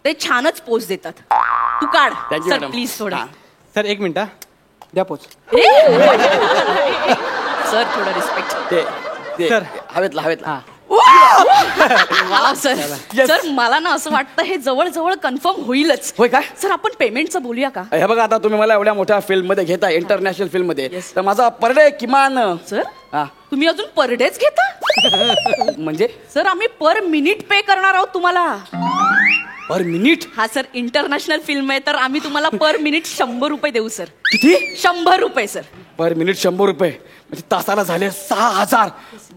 G: ते छानच पोच देतात तू काढ
C: Thank you,
G: sir
C: madam.
G: Please थोडा
C: हा.
F: सर एक मिनिट हा. द्या पोच.
G: सर थोडं रिस्पेक्ट
C: ते
F: सर.
C: हवेतला
G: वाव सर
C: Yes.
G: सर मला ना असं वाटतं हे जवळ कन्फर्म होईलच
C: होय काय?
G: सर आपण पेमेंटचं बोलूया का
C: हे बघा आता तुम्ही मला एवढ्या मोठ्या फिल्म मध्ये घेता इंटरनॅशनल फिल्म मध्ये
G: Yes.
C: तर माझा पर डे किमान
G: सर
C: हा.
G: तुम्ही अजून पर डेच घेता
C: म्हणजे
G: सर आम्ही पर मिनिट पे करणार आहोत तुम्हाला
C: पर मिनिट
G: हा सर इंटरनॅशनल फिल्म आहे तर आम्ही तुम्हाला पर मिनिट 100 रुपये देऊ सर
C: किती
G: 100 रुपये सर
C: पर मिनिट 100 रुपये म्हणजे तासाला झाले 6000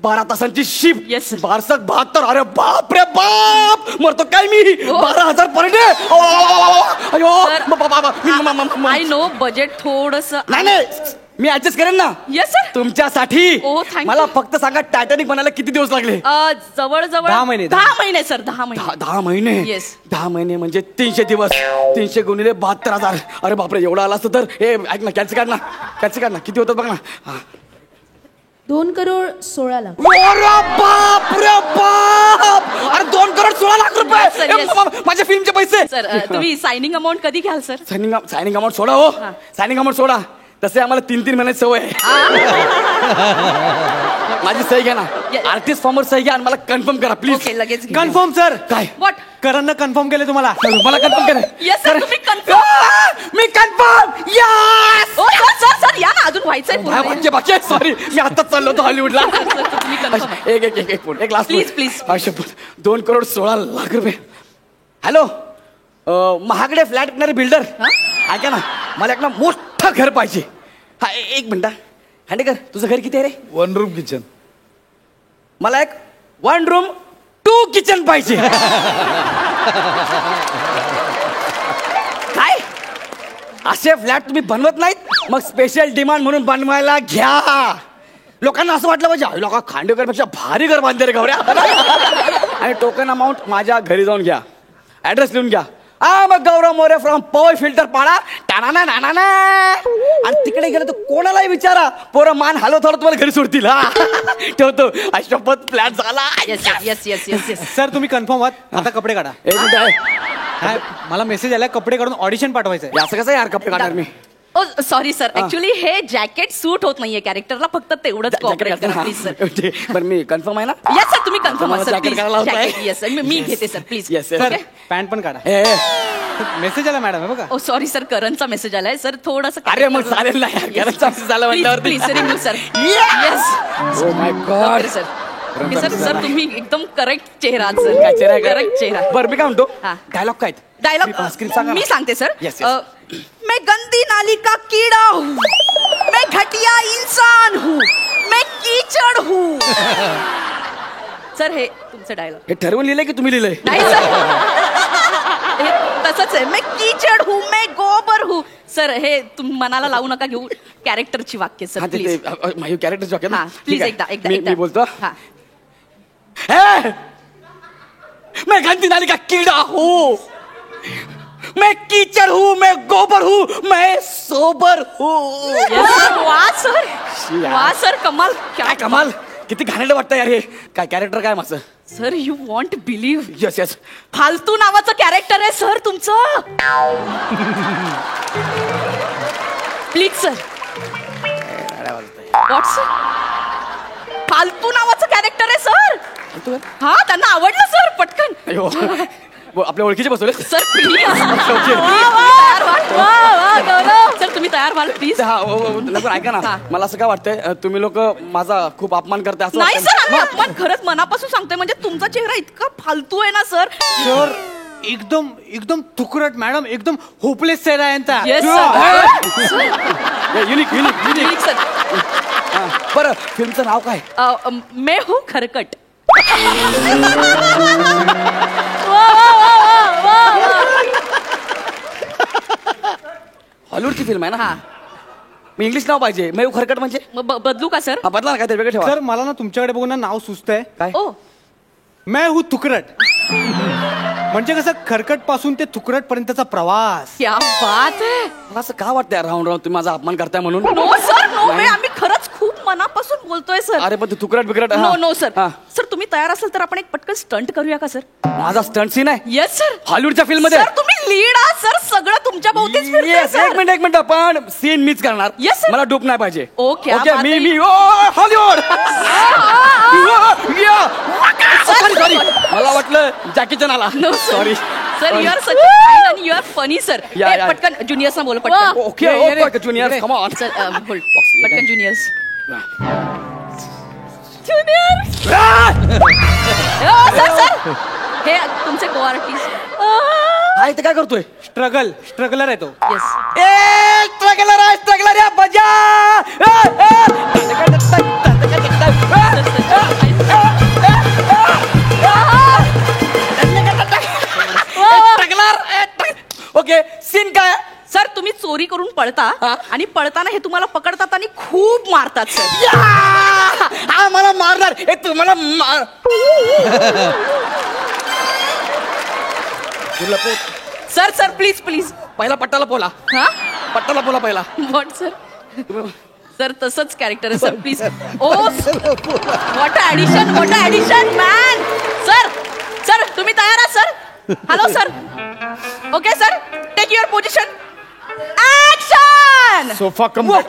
C: 12 तासांची शिफ्ट
G: Yes, sir.
C: 72 अरे बाप रे बाप मरतो काय मी
G: हो.
C: 12000 पर डे अयो
G: Sir. आय नो बजेट थोडस
C: नाही मी ऍडजस्ट करेन ना
G: येस सर
C: तुमच्यासाठी
G: Oh, thank you.
C: मला फक्त सांगा टायटॅनिक बनायला किती दिवस लागले
G: जवळ
F: 10 महिने.
G: 10 महिने सर 10 महिने
C: 10 महिने
G: Yes.
C: 10 महिने म्हणजे 300 दिवस 300 गुणिले 72,000 अरे बापरे एवढा आला असतं तर हे ऐक ना कॅन्सल काढ ना किती होतात बघ ना हा.
E: 2,16,00,000
C: अरे बाप रे बाप अरे 2,16,00,000 रुपये
G: Yes, sir, yes.
C: माझ्या फिल्मचे पैसे
G: सर तुम्ही सायनिंग अमाऊंट कधी घ्याल सर
C: सायनिंग अमाऊंट सोडा हो सायनिंग अमाऊंट सोडा तसे आम्हाला 3 महिन्याची सवय आहे माझी सही घ्या ना
G: Yes.
C: आर्टिस्ट फॉर्मवर सही घ्या आणि मला कन्फर्म करा प्लीज
G: ओके लगेच घे.
F: कन्फर्म सर
C: काय
G: What?
F: करणनं कन्फर्म केले तुम्हाला
C: मला कन्फर्म करा
G: Yes, sir, तुम्ही confirm.
C: मी कन्फर्म यस
G: ओ सर या ना अजून व्हायचंय पूर्ण.
C: बाकी सॉरी मी आताच चाललो होतो हॉलिवूडला
G: Sir, तुम्ही confirm आहे.
C: एक लास्ट
G: Please, please.
C: 2,16,00,000 रुपये हॅलो महागडे फ्लॅट विकणारे बिल्डर ऐका ना मला एक ना मोठं घर पाहिजे हा एक मिनिट खांडेकर तुझं घर किती आहे रे
B: 1 रूम किचन
C: मला एक 1 रूम 2 किचन पाहिजे काय असे फ्लॅट तुम्ही बनवत नाहीत मग स्पेशल डिमांड म्हणून बनवायला घ्या लोकांना असं वाटलं पाहिजे लोक खांडेकर पेक्षा भारी घर बांधते रे गौऱ्या आणि टोकन अमाऊंट माझ्या घरी जाऊन घ्या ऍड्रेस लिहून घ्या मग गौरव मोरे फ्रॉम पॉवर फिल्टर पाडा टाना नाना आणि तिकडे गेलं तर कोणालाही विचारा पोरं मान हलवत हलवत तुम्हाला घरी सोडतील हा ठेवतो अशपथ फ्लॅट झाला
G: येस
F: सर तुम्ही कन्फर्म आहात आता कपडे काढा
C: एक मिनिट आहे
F: काय मला मेसेज आला कपडे काढून ऑडिशन पाठवायचंय
C: हे असं कसं यार कपडे काढणार मी
G: ओ सॉरी सर ऍक्च्युली हे जॅकेट सूट होत नाहीये कॅरेक्टरला फक्त तेवढंच कॉपरेट करा प्लीज सर
C: बरं मी कन्फर्म आहे ना
G: येस सर तुम्ही कन्फर्म
C: मला
G: सर
C: jacket करायला लावताय?
G: येस मी घेते sir please
C: Yes, yes.
F: Sir pant पण काढा
C: ए,
F: मेसेज आला मॅडम हे बघा
G: ओ सॉरी सर करणचा मेसेज आलाय सर थोडस
C: अरे मग चालेल ना यार करणचा message आला म्हटल्यावरती.
G: Please remove sir
C: Yes!
G: Yes
C: Oh my God.
G: Sir sir sir तुम्ही एकदम करेक्ट चेहरा
C: काय चेहरा आहे का?
G: करेक्ट चेहरा
C: बरं मी काय म्हणतो
G: हा.
C: डायलॉग काय
G: डायलॉग
C: स्क्रिप्ट सांगा
G: मी
C: ना.
G: सांगते सर
C: Yes, yes.
G: मैं गंदी नाली का कीड़ा हूँ मैं घटिया इंसान हूँ मैं कीचड़ हूँ सर हे तुमचं डायलॉग
C: हे ठरवून लिहिलंय की तुम्ही लिहिलंय
G: नाही सर हे तसंच आहे मैं कीचड़ हूँ मैं गोबर हूँ सर हे तुम्ही मनाला लावू नका घेऊ कॅरेक्टरची वाक्य सर
C: हा ते
G: प्लीज
C: माझी कॅरेक्टर वाक्य ना
G: हा,
C: ठीक
G: please,
C: आहे.
G: एकदा
C: मी बोलतो
G: हा
C: हे! मैं गंदी नाली का कीड़ा हूँ मैं कीचड़ हूँ, मैं गोबर हूँ, मैं सोबर हूँ.
G: वा सर, वा सर, कमाल.
C: काय कमाल, किती घाणेरडं वाटतं यार हे. काय कॅरेक्टर काय माझं?
G: Sir you want believe,
C: yes yes.
G: फालतू नावाचं कॅरेक्टर आहे सर तुमचं. Please sir. What sir? फालतू नावाचं कॅरेक्टर आहे सर. हा त्यांना आवडलं सर. पटकन
C: अयो आपल्या ओळखीचे बसवले.
G: Sir please. सर तुम्ही तयार व्हाल प्लीज.
C: ऐका ना, मला असं काय वाटतंय, तुम्ही लोक माझा खूप अपमान करताय असं
G: नाही
C: वाटतंय.
G: सर, आम्ही अपमान खरंच मनापासून सांगतोय. म्हणजे तुमचा चेहरा इतका फालतू आहे ना सर.
F: सर एकदम एकदम तुकरट मॅडम, एकदम होपलेस चेहरा आहे यांचा.
G: Yes
C: unique unique unique.
G: Sir.
C: बरं फिल्मचं नाव काय?
G: मैं हूँ खरकट.
C: हॉलिवूडची फिल्म आहे ना. हा मी इंग्लिश नाव पाहिजे. मैं खरकट म्हणजे
G: बदलू का सर?
C: हा बदला ना, काहीतरी वेगळं ठेवा.
F: सर मला ना तुमच्याकडे बघून ना नाव सुचतंय.
C: काय?
G: ओ
F: मैं हूँ तुकरट. म्हणजे कसं खरकट पासून ते तुकरट पर्यंतचा प्रवास.
G: क्या बात है.
C: मला असं का वाटतंय राहून राहून तुम्ही माझा अपमान करताय म्हणून?
G: No sir, no way. आम्ही खरंच खूप मनापासून बोलतोय सर.
C: अरे पण तू तुकरट बिकरट.
G: No no sir.
C: हा.
G: सर तुम्ही तयार असाल तर आपण एक पटकन स्टंट करूया का सर?
C: माझा स्टंट सीन आहे
G: येस सर.
C: हॉलिवूडच्या फिल्म मध्ये.
G: सर तुम्ही लीड आहात सर. सगळं तुमच्या भोवतीच फिरतंय
C: Yes,
G: सर.
C: एक मिनिट पण सीन मीच करणार.
G: Yes, sir.
C: मला डूप नाही पाहिजे.
G: Okay,
C: ओके
G: बात
C: मी
G: आहे.
C: मी हॉलिवूड. सॉरी सॉरी, मला वाटलं जॅकी चॅन आला.
G: No
C: sorry
G: sir. You are such kind आणि you are funny sir.
C: Yeah, yeah.
G: पटकन ज्युनियर्स ना बोल पटकन.
C: Okay junior come on.
G: Sir hold. पटकन ज्युनियर्स. ज्युनियर. सर सर हे तुमचे को आर्टिस्ट.
C: हा इथे काय करतोय?
F: स्ट्रगलर आहे तो.
G: येस.
C: ए स्ट्रगलर या बजा. ओके सीन काय?
G: सर तुम्ही चोरी करून पळता
C: हा?
G: आणि पळताना हे तुम्हाला पकडतात आणि खूप मारतात सर.
C: हा मला मारणार. हे तुम्हाला मार.
G: Sir sir please please.
C: पहिला पट्टाला पोला.
G: हा
C: पट्टाला पोला पहिला.
G: What sir? सर तसंच कॅरेक्टर आहे sir please. Oh what addition man. Sir तुम्ही तयार आहात sir? Hello sir. Okay sir take your position. Action.
B: Sofa come.
G: वाह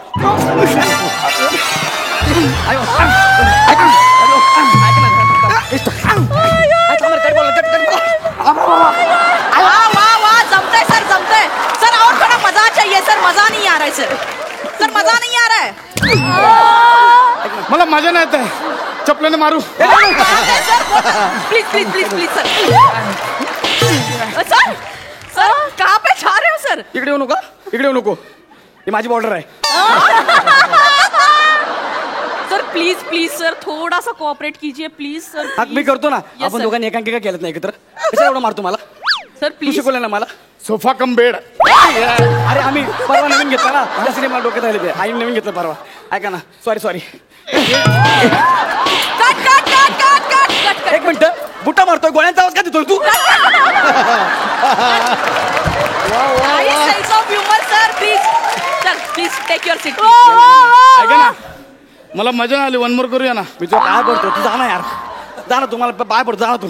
G: जमतंय सर जमतंय. सर और थोड़ा मजा चाहिए सर. मजा नहीं आ रहा है सर. सर मजा नहीं आ रहा है.
B: मला मजा नाही येत आहे. चपल्याने मारू.
G: Please please please please sir. Sir sir कहाँ पे जा रहे हो सर?
C: इकडे येऊ नका, इकडे येऊ नको. ही माझी बॉर्डर आहे.
G: सर प्लीज प्लीज सर थोडासा कोऑपरेट कीजिए प्लीज सर.
C: हा मी करतो ना.
G: Yes,
C: आपण
G: sir.
C: दोघांनी एकांकिका केलं नाही एकत्र. कशा एवढं मारतो मला?
G: सर
C: तू
G: प्लीज.
C: शिकवलं ना मला.
B: Sofa come bed.
C: अरे आम्ही परवा नवीन घेतला ना, त्यासाठी मला डोक्यात आले ते. आईने नवीन घेतलं परवा. ऐका ना, सॉरी.
G: कट.
C: एक मिनिट. बुट्टा मारतोय, गोळ्यांचा आवाज का देतोय तू?
G: Sense of humour sir please. Sir please take your seat.
B: ऐका ना, मला मजा नाही आली. वन मोर करूया ना.
C: मी तुला काय पडतो? तू जा ना यार. जा ना, तुम्हाला पाय पडतो. जा ना तू.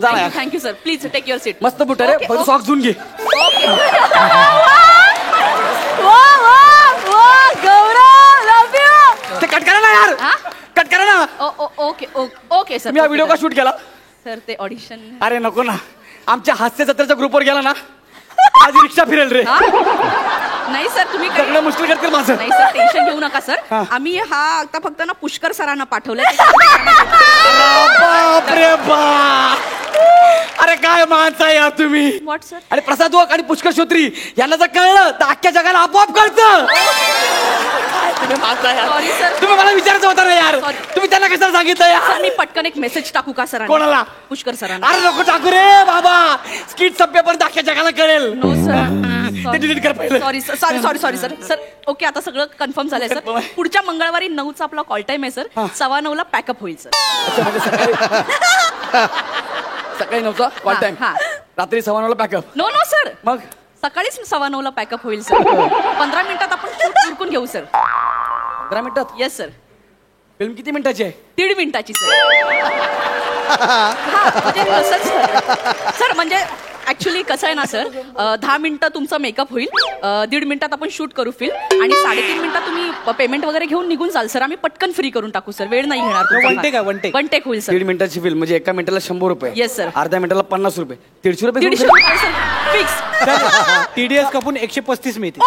C: जा ना यार.
G: Thank you sir please take your seat.
C: मस्त बुट रे.
G: Okay,
C: फक्त
G: okay.
C: सॉक्स धुवून घे. ते कट करा ना यार.
G: हा?
C: कट करा ना.
G: Okay sir.
C: मी हा व्हिडिओ का शूट केला?
G: सर ते ऑडिशन.
C: अरे नको ना. आमच्या हास्य जत्रेच्या ग्रुपवर गेला ना, माझी रिक्षा फिरेल रे.
G: नाही सर तुम्ही
C: सगळं मुश्किल करतील माझं.
G: नाही सर टेन्शन घेऊ नका सर.
C: हा.
G: आम्ही हा आता फक्त ना पुष्कर सरांना पाठवलंय.
C: बापरे बाप. अरे काय माणसं आहे यार तुम्ही.
G: What sir?
C: आणि प्रसाद वक आणि पुष्कर श्रोत्री यांना जर कळलं तर अख्ख्या जगाला आपोआप कळतं. तुम्ही माणसं आहे यार.
G: Sorry, sir.
C: तुम्ही मला विचारायचं होतं ना यार.
G: Sorry.
C: तुम्ही त्यांना कशाला सांगितलं
G: सर
C: यार?
G: मी पटकन एक मेसेज टाकू का सर?
C: कोणाला?
G: पुष्कर सरांना.
C: अरे नको टाकू रे बाबा. स्किट संपेपर्यंत अख्ख्या जगाला कळेल.
G: No sir.
C: ते डिलीट कर पहिलं.
G: Sorry sir. सर ओके आता सगळं कन्फर्म झालंय सर. पुढच्या मंगळवारी 9चा आपला कॉल टाइम आहे सर. 9:15 पॅकअप होईल सर.
C: सकाळी 9चा कॉल टाइम.
G: हा.
C: रात्री 9:15 पॅकअप.
G: No sir.
C: मग
G: सकाळीच 9:15 पॅकअप होईल सर. 15 मिनिटात आपण शूट उरकून घेऊ सर.
C: 15 मिनिटात
G: येस सर.
C: फिल्म किती मिनिटाची आहे?
G: 1.5 मिनिटाची सर. म्हणजे तसंच सर. म्हणजे ऍक्च्युली कसं आहे ना सर, 10 मिनिटं तुमचं मेकअप होईल, 1.5 मिनिटात आपण शूट करू फिल्म, आणि 3.5 मिनिटात तुम्ही पेमेंट वगैरे घेऊन निघून जाल सर. आम्ही पटकन फ्री करून टाकू सर, वेळ नाही घेणार.
F: One take आहे, one take.
G: वन टेक होईल सर.
C: 1.5 मिनिटाची फिल्म म्हणजे एका मिनिटाला 100 रुपये.
G: Yes, sir.
C: अर्ध्या मिनिटाला 50 रुपये. 150 रुपये.
G: 150 रुपये सर फिक्स.
F: TDS कापून 135 मिळते.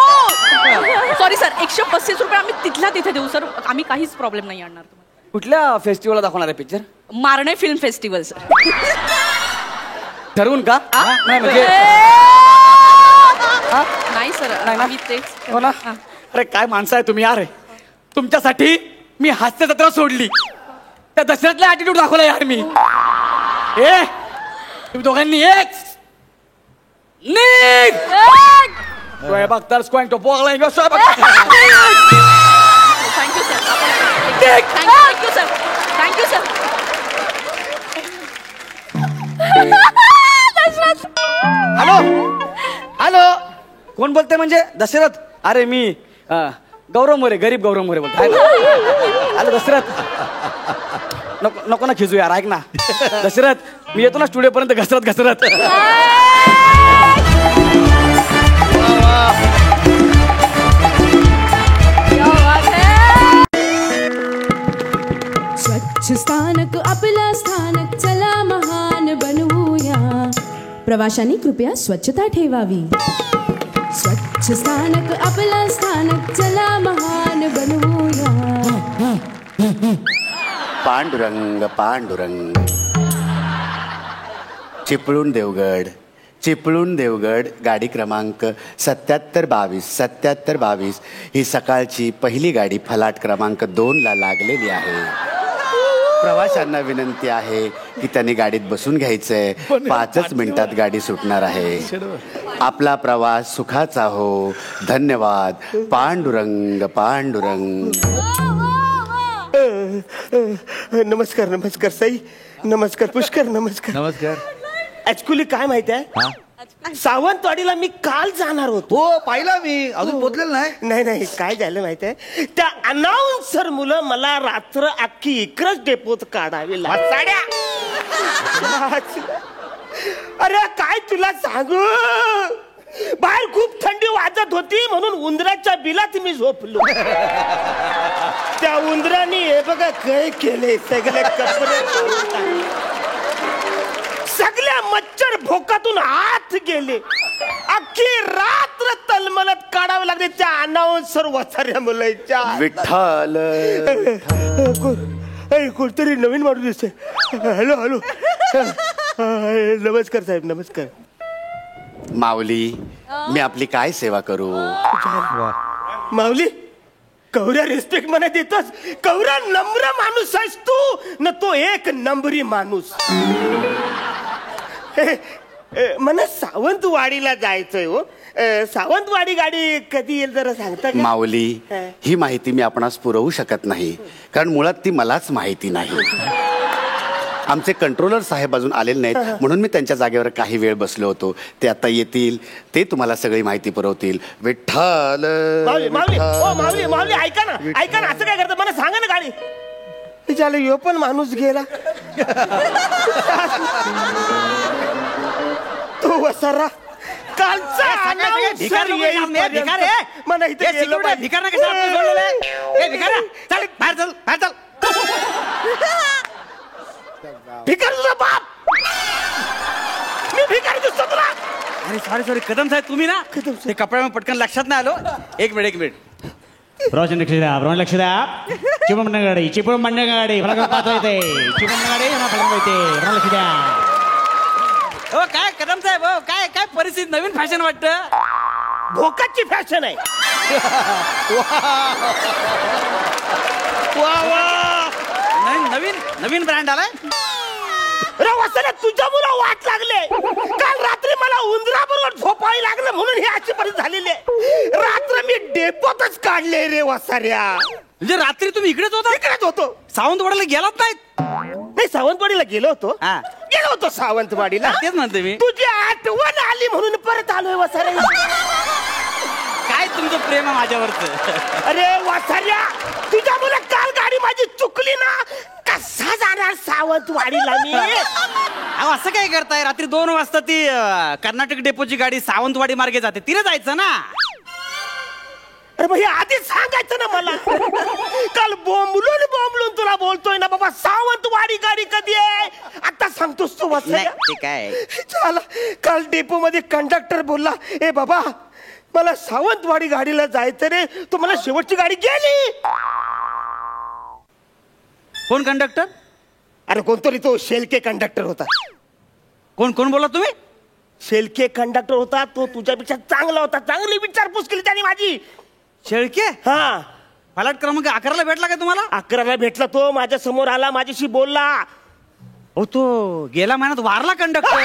G: सॉरी सर, 135 रुपये आम्ही तिथल्या तिथे देऊ सर. आम्ही काहीच प्रॉब्लेम नाही आणणार तुम्हाला.
C: कुठल्या फेस्टिवलला दाखवणार आहे पिक्चर?
G: मारणे फिल्म फेस्टिवल सर.
C: ठरवून का? नाही म्हणजे
G: नाही सर,
C: नाही ना?
G: आम्ही तेच.
C: हो ना? अरे काय माणसं आहे तुम्ही यार. तुमच्यासाठी मी हास्य जत्रा सोडली, त्या दशरथला ऍटिट्यूड दाखवला यार मी. तुम्ही दोघांनी एक निघ. स्वयंपाक तर स्क्वॅन टोपो
G: thank you sir. Thank you sir. Thank you sir.
C: Hello hello, कोण बोलते? म्हणजे दशरथ. अरे मी गौरव मोरे, गरीब गौरव मोरे बोलतो. हॅलो दशरथ. नको नको ना खिजू यार, ऐक ना दशरथ, मी येतो ना स्टुडिओ पर्यंत घसरत घसरत.
H: स्वच्छ स्थानक आपला स्थानक, चला महान बनवूया. प्रवाशांनी कृपया स्वच्छता ठेवावी. स्वच्छ स्थानक आपला स्थानक, चला महान बनवूया.
D: पांडुरंग पांडुरंग. चिपळूण देवगड, चिपळूण देवगड, गाडी क्रमांक 7722 7722. ही सकाळची पहिली गाडी फलाट क्रमांक 2ला लागलेली आहे. प्रवाशांना विनंती आहे की त्यांनी गाडीत बसून घ्यायचंय. 5च मिनिटात गाडी सुटणार आहे. आपला प्रवास सुखाचा हो. धन्यवाद. पांडुरंग पांडुरंग.
A: नमस्कार नमस्कार साई. नमस्कार पुष्कर. नमस्कार
I: नमस्कार.
A: ऍक्च्युली काय माहिती आहे, सावंतवाडीला मी काल जाणार होतो.
I: हो पाहिला मी, अजून पोचलेलं नाही.
A: नाही नाही, काय झालं माहिती आहे, त्या अनाउन्सर मुलं मला रात्र अख्खी इकडच डेपोत काढावी लागल्या. अरे काय तुला सांगू, बाहेर खूप थंडी वाजत होती म्हणून उंदराच्या बिलात मी झोपलो. त्या उंदराने हे बघा काय केले, सगळे कपडे सगळ्या मच्छर भोकातून आत गेले. अख्खी रात्र तलमलत काढावे लागले त्या अनाउन्सर वसाऱ्या मुलाच्या.
D: विठ्ठल.
A: कोणतरी नवीन माणूस दिसतोय. Hello hello. नमस्कार साहेब. नमस्कार.
D: माऊली, मी आपली काय सेवा करू?
A: माऊली, कवऱ्या रिस्पेक्ट मला देतोस. कवऱ्या नम्र माणूस आहेस तू न, तो एक नंबरी माणूस. मला सावंतवाडीला जायचंय हो. सावंतवाडी गाडी कधी येईल जरा सांगता का?
D: माऊली, ही माहिती मी आपणास पुरवू शकत नाही, कारण मुळात ती मलाच माहिती नाही. आमचे कंट्रोलर साहेब अजून आलेले नाहीत, म्हणून मी त्यांच्या जागेवर काही वेळ बसलो होतो. ते आता येतील, ते तुम्हाला सगळी माहिती पुरवतील. विठ्ठल.
A: माऊली माऊली ओ माऊली माऊली, ऐका ना ऐका ना, असं काय करतं मला सांगा ना. गाडी विचारलं, यो पण माणूस गेला. तो वसारा कालचा
F: भिकार नको जाम रे, भिकार हे.
A: मला इथे
F: हे
A: गेलं
F: security
A: पाहिजे.
F: भिकार नका साहेब आपलं सोडलेलं आहे. ए भिकाऱ्या, चल बाहेर चल, बाहेर चल.
A: भिकार तुझा बाप. मी भिकारी दिसतो तुला.
F: अरे सॉरी सॉरी, कदम साहेब तुम्ही ना, ते कपड्यामध्ये पटकन लक्षात नाही आलो. एक मिनिट.
J: प्रवाशांनी लक्ष द्या, प्रवाशांनी लक्ष द्या. चिपळूण मंडळ गाडी, चिपळूण मंडळ गाडी, मला पाहता येते. चिपळूण गाडी मला पाहता येते. मला लक्ष द्या.
F: हो काय कदम साहेब, हो काय काय परिस्थिती, नवीन फॅशन वाटतं.
A: भोकाची फॅशन आहे.
F: नवीन नवीन ब्रँड आलाय.
A: अरे वसाऱ्या, तुझ्या मुलं वाट लागले. काल रात्री मला उंदराबरोबर झोपावी लागलं म्हणून ही अशी परिस्थिती झालेली आहे. रात्र मी डेपोतच काढले रे वसाऱ्या.
F: म्हणजे रात्री तुम्ही इकडेच होता?
A: इकडेच होतो.
F: सावंतवाडीला गेलात नाहीत?
A: नाही, सावंतवाडीला गेलो होतो.
F: हा.
A: गेलो होतो सावंतवाडीला.
F: तेच म्हणते मी.
A: तुझी आठवण आली आली म्हणून परत आलोय वसाऱ्या.
C: काय तुमचं प्रेम आहे माझ्यावरचं?
A: अरे वसाऱ्या, तुझ्या मुलं काल गाडी माझी चुकली ना, कसा जाणार सावंतवाडीला मी?
C: अहो असं काय करताय? रात्री 2 वाजता ती कर्नाटक डेपोची गाडी सावंतवाडी मार्गे जाते, तिने जायचं ना.
A: अरे भाई आधीच सांगायचं ना मला. काल बोंबलून तुला बोलतोय ना बाबा, सावंतवाडी गाडी कधी आहे आता सांगतोस तू वसाऱ्या.
C: ते काय
A: झालं, काल डेपो मध्ये कंडक्टर बोलला, ए बाबा मला सावंतवाडी गाडीला जायचं रे, तो मला शेवटची गाडी गेली.
C: कोण कंडक्टर?
A: अरे कोणतरी तो शेलके कंडक्टर होता.
C: कोण कोण बोला तुम्ही?
A: शेलके कंडक्टर होता तो, तुझ्यापेक्षा चांगला होता. चांगली विचारपूस केली त्याने माझी.
C: शेळके?
A: हा,
C: फलाट क्रमांक 11ला भेटला का तुम्हाला?
A: 11ला भेटला तो, माझ्या समोर आला, माझ्याशी बोलला.
C: हो तो गेला महिन्यात वारला कंडक्टर.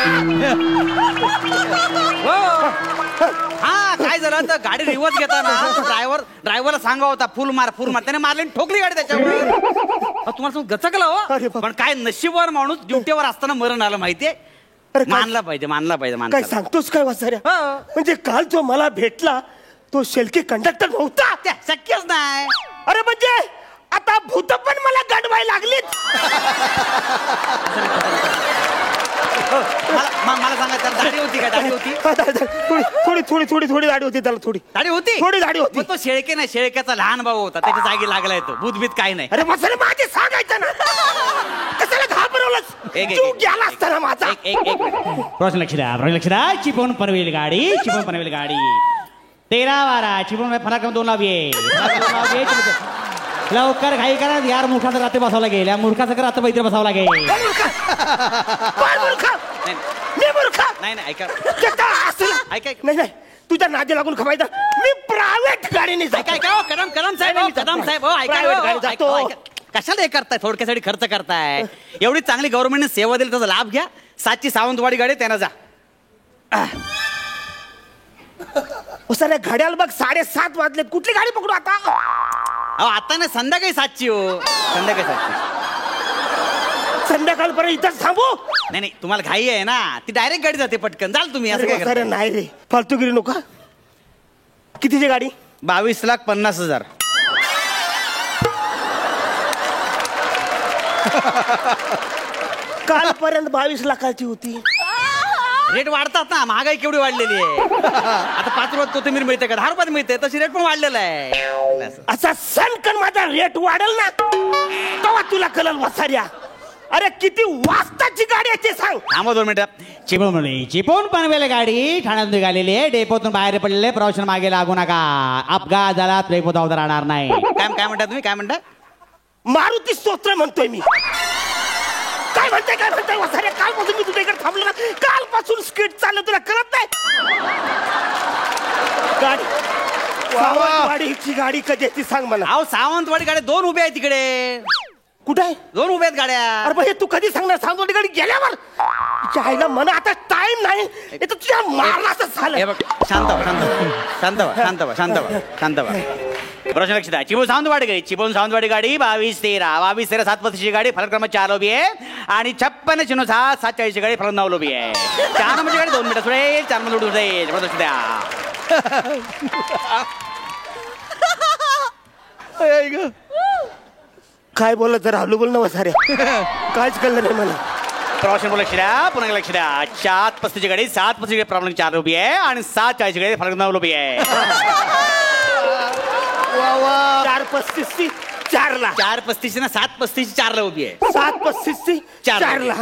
C: हा काय झालं तर गाडी रिवर्स घेताना ड्रायव्हरला सांगा होता फुल मार त्याने मारली ठोकली गाडी त्याच्यावर. तुम्हाला गचकलं हो, पण काय नशीबवर माणूस ड्युटीवर असताना मरण आलं माहितीये. मानला पाहिजे.
A: काय सांगतोस काय वसाऱ्या? म्हणजे काल जो मला भेटला तो शेलके कंडक्टर नव्हता?
C: शक्यच नाही.
A: अरे म्हणजे आता भूत पण मला गडवायला लागलीत.
C: मला सांगा त्याला दाढी होती का? दाढी होती
A: थोडी दाढी होती त्याला. थोडी दाढी होती.
C: तो शेळके नाही, शेळक्याचा लहान भाऊ होता, त्याच्या जागी लागलाय तो. भूतभीत काही नाही.
A: अरे वसारे माझे सांगायचं ना, कशाला घाबरवलंस? तू गेला असताना माझा.
C: एक
J: प्रश्न लक्ष द्या. चिपळूण पनवेल गाडी 13-12 चिपळूण फरक 2 लाविये. लवकर घाई करा यार, मूर्खाचं रात्री बसावं लागेल. या मूर्खाचं कर आता बैठे बसावं लागेल.
A: नाही तुझ्या नादी लागून खवायचा. मी प्रायव्हेट गाडीने
C: कदम साहेब कशाला हे करताय? थोडक्यासाठी खर्च करताय. एवढी चांगली गव्हर्नमेंटने सेवा दिली, त्याचा लाभ घ्या. 7ची सावंतवाडी गाडी त्यांना जा.
A: सर घड्याल बघ 7:30 वाजलेत. कुठली गाडी पकडू आता?
C: अहो आता नाही, संध्याकाळी 7ची हो.
A: संध्याकाळपर्यंत इथंच थांबू?
C: नाही तुम्हाला घाई आहे ना, ती डायरेक्ट गाडी जाते पटकन. जाल तुम्ही. असं काय करताय?
A: नाही रे, फालतूगिरी नका. कितीची गाडी?
C: 22,50,000.
A: कालपर्यंत 22 लाखाची होती.
C: रेट वाढतात ना, महागाई केवढी वाढलेली आहे. आता 5 रुपयात कोथिंबीर मिळते का? 10 रुपयात मिळते. तशी रेट पण वाढलेला आहे.
A: असा सणकण माझा रेट वाढेल ना, तेव्हा तुला कळल वसाऱ्या. अरे किती वाजताची गाडी आहे ते सांग.
C: थांबा 2 मिनिटं.
J: चिपळूण पनवेल गाडी ठाण्यात निघालेली आहे. डेपोतून बाहेर पडलेले प्रवाशांना मागे लागू नका. अपघात झाला डेपो धावता राहणार नाही.
C: काय म्हणता तुम्ही? काय म्हणता?
A: मारुती स्तोत्र म्हणतोय मी. काय म्हणताय वसाऱ्या? कालपासून मी तुझ्या इकडे थांबलो ना, कालपासून स्किट चाललं, तुला कळत नाही? गाडी सावंतवाडीची गाडी कधी आहे ती सांग मला.
C: अहो सावंतवाडी गाड्या 2 उभ्या आहेत तिकडे.
A: कुठे आहे?
C: 2 उभ्या आहेत गाड्या.
A: अरे तू कधी सांगणार? सावंतवाडी गाडी गेल्यावर आईला म्हणा आता टाइम नाही. तुझ्या मारला झालं.
C: शांत व्हा. प्रश्न लक्ष द्या. चिपळूण सावंतवाडी गाडी 22-13 7 गाडी फलक क्रमांक 4 लोबी आहे. आणि 56-06 740 गाडी फलक 9 लोबी आहे. 4 नंबरची गाडी 2 मिनिटं सुटेल. 4 नंबर उडून जाईल. लक्ष द्या.
A: काय बोलत जरा हलू बोल ना वसाऱ्या. कायच कळलं नाही मला.
C: प्रवाशांना लक्ष द्या. पुन्हा लक्ष द्या. 7:35 गाडी 7:35 प्रॉब्लेम 4 लोबी आहे. आणि 7:40 गाडी फलक 9 लोबी आहे.
A: 4:35 4ला
C: 4:35 ना 7:35 4ला उभी आहे.
A: 7:35 4ला.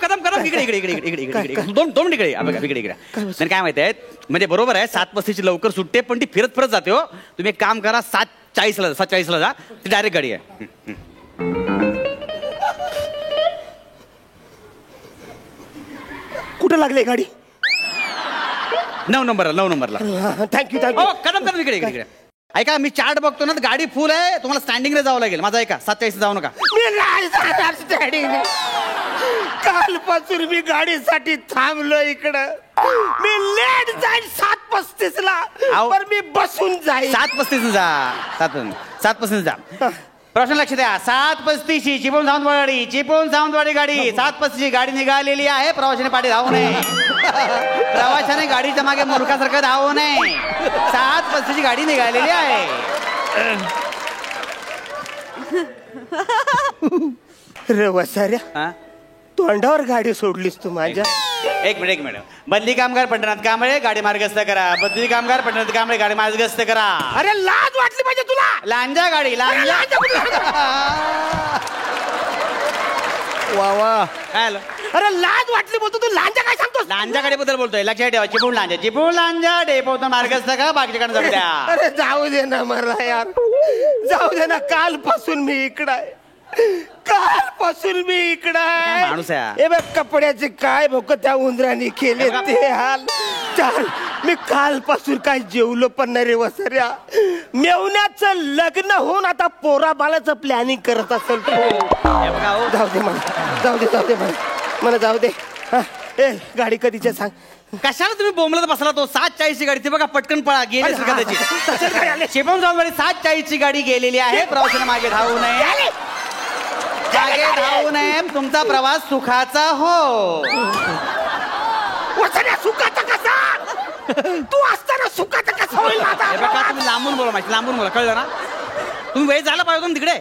C: कदम इकडे 2 इकडे. काय माहितीये, म्हणजे बरोबर आहे 7:35 लवकर सुटते, पण ती फिरत जाते हो. तुम्ही एक काम करा, 7:40ला जा. ती डायरेक्ट गाडी आहे.
A: कुठं लागली गाडी?
C: 9 नंबरला.
A: थँक्यू.
C: कदम इकडे. ऐका, मी चार्ट बघतो ना, गाडी फुल आहे. तुम्हाला स्टँडिंगला जावं लागेल. माझा ऐका, 7:40 जाऊ नका.
A: कालपासून मी गाडीसाठी थांबलो इकडं. मी लेट जाईल 7:35ला, पण मी बसून जाईल.
C: 7:35 जा.
J: प्रश्न लक्ष द्या. 7:35 चिपळूण सावंतवाडी, चिपळूण सावंतवाडी गाडी 7:35 गाडी निघालेली आहे. प्रवाशाने पाठी धावू नये. प्रवाशाने गाडीच्या मागे मूर्खासारखं धावू नये. 7:35 गाडी निघालेली आहे.
K: रे वसाऱ्या, तोंडावर गाडी सोडलीस तू माझ्या.
J: एक मिनिट. बदली कामगार पंढरनाथ कांबळे गाडी मार्गस्थ करा. बदली कामगार पंढरनाथ कांबळे गाडी मार्गस्थ करा.
K: अरे लाज वाटली पाहिजे तुला.
J: लांजा गाडी लांजा.
K: वा वा.
J: काय आलं?
K: अरे लाज वाटली बोलतो तू. लांजा काय सांगतोस?
J: लांजा गाडीबद्दल बोलतोय. लक्षात ठेवा. चिपळूण लांजा डेपोतून मार्गस्थ करा. बाकीच्याकडे जाऊ द्या.
K: अरे जाऊ दे ना मला यार, जाऊ दे ना. कालपासून मी इकडं आहे. कालपासून मी इकडं
J: माणूस
K: आहे.
J: आहे.
K: हे बघ कपड्याचे काय भोक त्या उंदराने केले ते हाल. चाल मी कालपासून काय जेवलो पण नाही रे वसऱ्या. मेवण्याचं लग्न होऊन आता पोरा बाळाचं प्लॅनिंग करत असेल तो. जाऊ दे मला, जाऊ दे मला जाऊ दे. ए गाडी कधीच्या सांग.
J: कशाला तुम्ही बोंबलत बसला? तो 7:40 गाडी ती बघा, पटकन पळा. गेली चिपळूण सावंतवाडी 7:40 गाडी गेलेली आहे. प्रवाशाने मागे धावू नये. मागे धावू नये. तुमचा प्रवास सुखाचा हो.
K: सुखाचा कसा? तू असताना सुखाचा कसा होईल माझा?
J: हे बघा, तुम्ही लांबून बोला माहिती, लांबून बोला. कळलं ना? तुम्ही वेळ झाला पाहिजे तिकडे.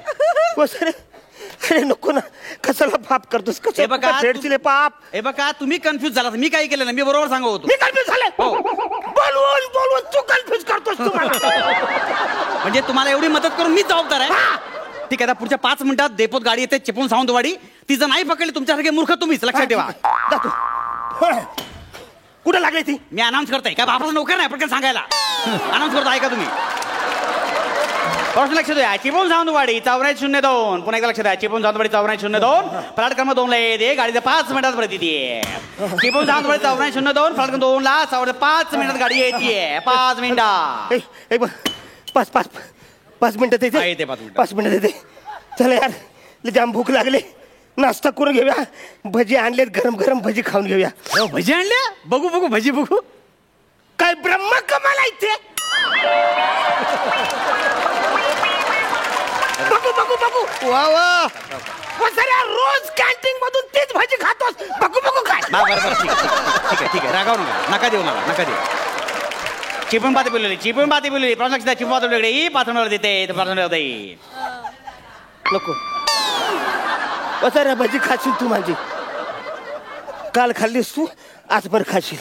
K: अरे नको ना, कशाला पाप करतोस?
J: हे बघा,
K: फेडचिले पाप.
J: हे बघा, तुम्ही कन्फ्युज झाला. मी काही केलं ना, मी बरोबर सांगत होतो.
K: मी कन्फ्युज झाले. बोलवून तू कन्फ्युज करतोस तुम्हाला.
J: म्हणजे तुम्हाला एवढी मदत करून मी जबाबदार आहे. ठीक आहे, आता पुढच्या 5 मिनिटात डेपोत गाडी येते चिपळूण सावंतवाडी. ती जर नाही पकडली तुमच्यासारखे मूर्ख तुम्हीच. लक्षात ठेवा.
K: कुठे लागली ती?
J: मी अनाऊन्स करतोय. काय बापाचा नोकर नाही पटकन सांगायला. अनाऊन्स करतो, ऐका तुम्ही. प्रश्न लक्ष द्या. चिपळूण सावंतवाडी 8402. पुन्हा एकदा लक्ष द्या. चिपळूण सावंतवाडी 8402. फ्लॅट क्रमांक 2 ला येते. गाडीचा 5 मिनिटात प्रती आहे. चिपळूण सावंतवाडी 8402. फ्लॅट क्रमांक 2 ला 5 मिनिटात गाडी येते. 5 मिनिटात.
K: 5 मिनिटात येते. 5 मिनिटात येते. चला यार, जाम भूक लागली. नाश्ता करून घेऊया. भजी आणलेत, गरम गरम भजी खाऊन घेऊया.
J: भजी आणल्या? बघू भजी बघू.
K: काय ब्रह्म कमाल आहे ते. बघू. वा वा. रोज कॅन्टीन मधून तीच भाजी खातोस. बघू काय.
J: बरं ठीक आहे. रागावू नका देऊ. चिपळूण पाती बोलली. प्रश्न लक्ष द्या. चिपळूण पाती 5 मिनिटावर देते.
K: नको वसाऱ्या, भजी खाशील तू माझी. काल खाल्लीस तू, आज पण खाशील.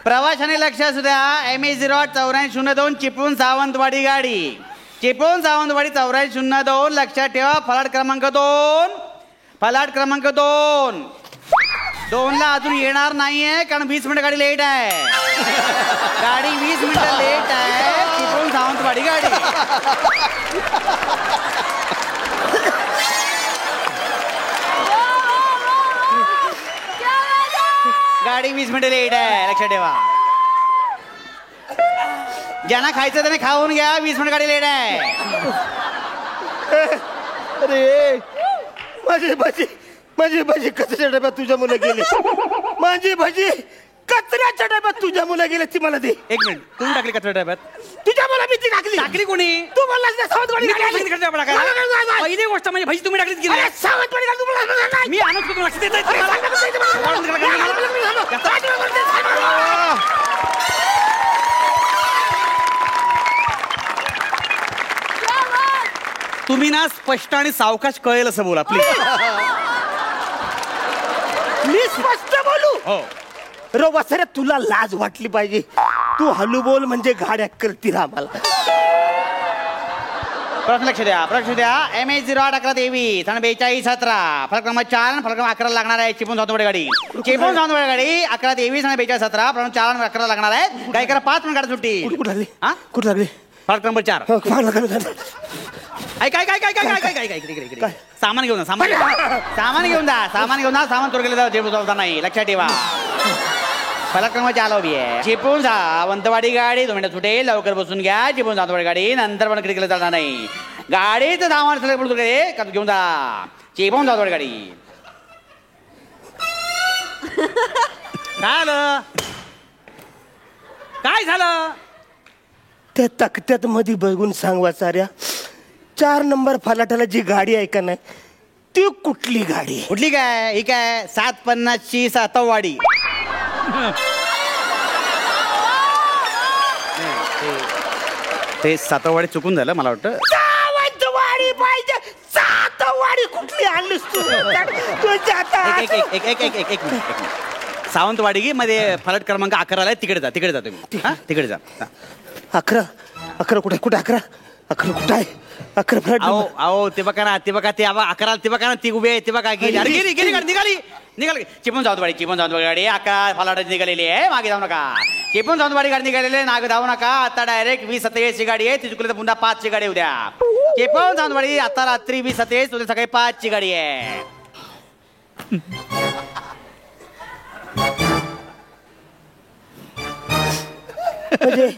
J: प्रवाशाने लक्ष असू द्या. MH08 8402 चिपळूण सावंतवाडी गाडी. चिपळूण सावंतवाडी 8402. लक्षात ठेवा. फलाट क्रमांक 2 2ला अजून येणार नाहीये, कारण 20 मिनिट गाडी लेट आहे. गाडी 20 मिनिटं लेट आहे. चिपळूण सावंतवाडी गाडी. गाडी 20 मिनिटं लेट आहे. लक्षात ठेवा. ज्यांना खायचं त्याने खाऊन घ्या. 20 मिनिट गाडी लेट आहे.
K: अरे माझी भजी कचऱ्याच्या डब्यात तुझ्या मुलं गेली. माझी भजी कचऱ्याच्या डब्यात तुझ्या मुलं गेले. ती मला दे.
J: 1 मिनिट. कोणी टाकली कचऱ्याच्या डब्यात?
K: तुझ्या मुला मी ती टाकली
J: कोणी?
K: तू बोललास ना सावंतवाडी.
J: पहिली गोष्ट म्हणजे भजी तुम्ही टाकलीच गेली.
K: सावंतवाडी
J: मी आणत होतो. लक्ष देत तुम्ही ना स्पष्ट आणि सावकाश कळेल असं बोला प्लीज.
K: मी स्पष्ट बोलू?
J: हो.
K: रो वसऱ्या, तुला लाज वाटली पाहिजे. तू हलू बोल म्हणजे गाड्या करतील आम्हाला.
J: प्रश्न लक्ष द्या. MH08 1123 42 17. फलक क्रमांक 4 फलक क्रमांक 11 लागणार आहे. चिपळूण सावंतवाडी गाडी. चिपळूण सावंतवाडी गाडी 1123 आणि 42 17. फलक 4 आणि 11 लागणार आहे. गाडी करा 5 मिनिट गाडी सुट्टी.
K: कुठे लागली?
J: हा,
K: कुठे लागली?
J: फलक क्रमांक 4. काय सामान घेऊन सामान चोर गेले जाऊ नाही. लक्षात ठेवा. फलक क्रमांक 4 उभी आहे. चिपळूण सावंतवाडी गाडी 2 मिनिटं सुटेल. लवकर बसून घ्या. चिपळूण सावंतवाडी गाडी नंतर पण खिडकीला चालणार नाही. गाडीचं सामान घेऊन जा. चिपळूण सावंतवाडी गाडी. काय झालं?
K: त्या तक्त्यात मध्ये बघून सांग वाचाऱ्या. 4 नंबर फलाटाला जी गाडी आहे का नाही ती कुठली गाडी आहे?
J: कुठली काय ही काय 750ची सातववाडी. ते सातववाडी चुकून झालं मला वाटतं.
K: सावंतवाडी पाहिजे. सातवाडी कुठली आणलीस तू? तुझ्या आता-
J: एक मिनिट. सावंतवाडी की मध्ये फलाट क्रमांक 11 आहे, तिकडे जा तुम्ही. हा तिकडे जा.
K: 11 कुठे 11 कुठे आहे? 11 फलाट
J: अहो अहो ते बघा ना ते 11 ते बघा ना ती उभी आहे ते बघा गेली. अरे गेली निघाली. चिपळूण सावंतवाडी गाडी 11 फलाटाची निघालेली आहे. मागे जाऊ नका. चिपळूण सावंतवाडी गाडी निघालेली आहे. मागे धावू नका. आता डायरेक्ट 2027 ची गाडी आहे. ती चुकली तर पुन्हा 5 ची गाडी उद्या. चिपळूण सावंतवाडी आता रात्री 2027 उद्या सकाळी 5 ची गाडी आहे.
K: म्हणजे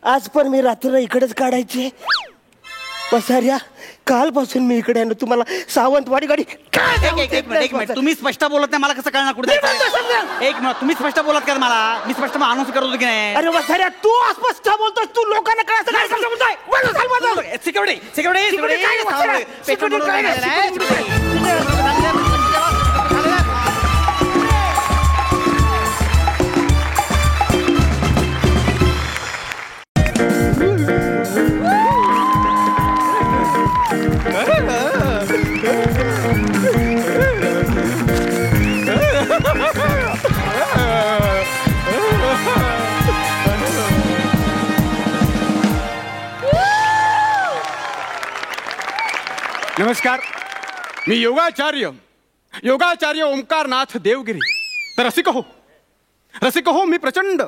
K: आज पण मी रात्र इकडेच काढायची पसाऱ्या. कालपासून मी इकडे आहे ना, तुम्हाला सावंतवाडी गाडी
J: एक मिनिट तुम्ही स्पष्ट बोलत नाही मला कसं कळणार कुठे एक मिनिट तुम्ही स्पष्ट बोलत का मला मी स्पष्ट अनाउन्स करत होतो की नाही.
K: अरे वसाऱ्या तू अस्पष्ट बोलतोस. तू लोकांना काय
F: नमस्कार, मी योगाचार्य ओंकारनाथ देवगिरी. तर रसिक हो मी प्रचंड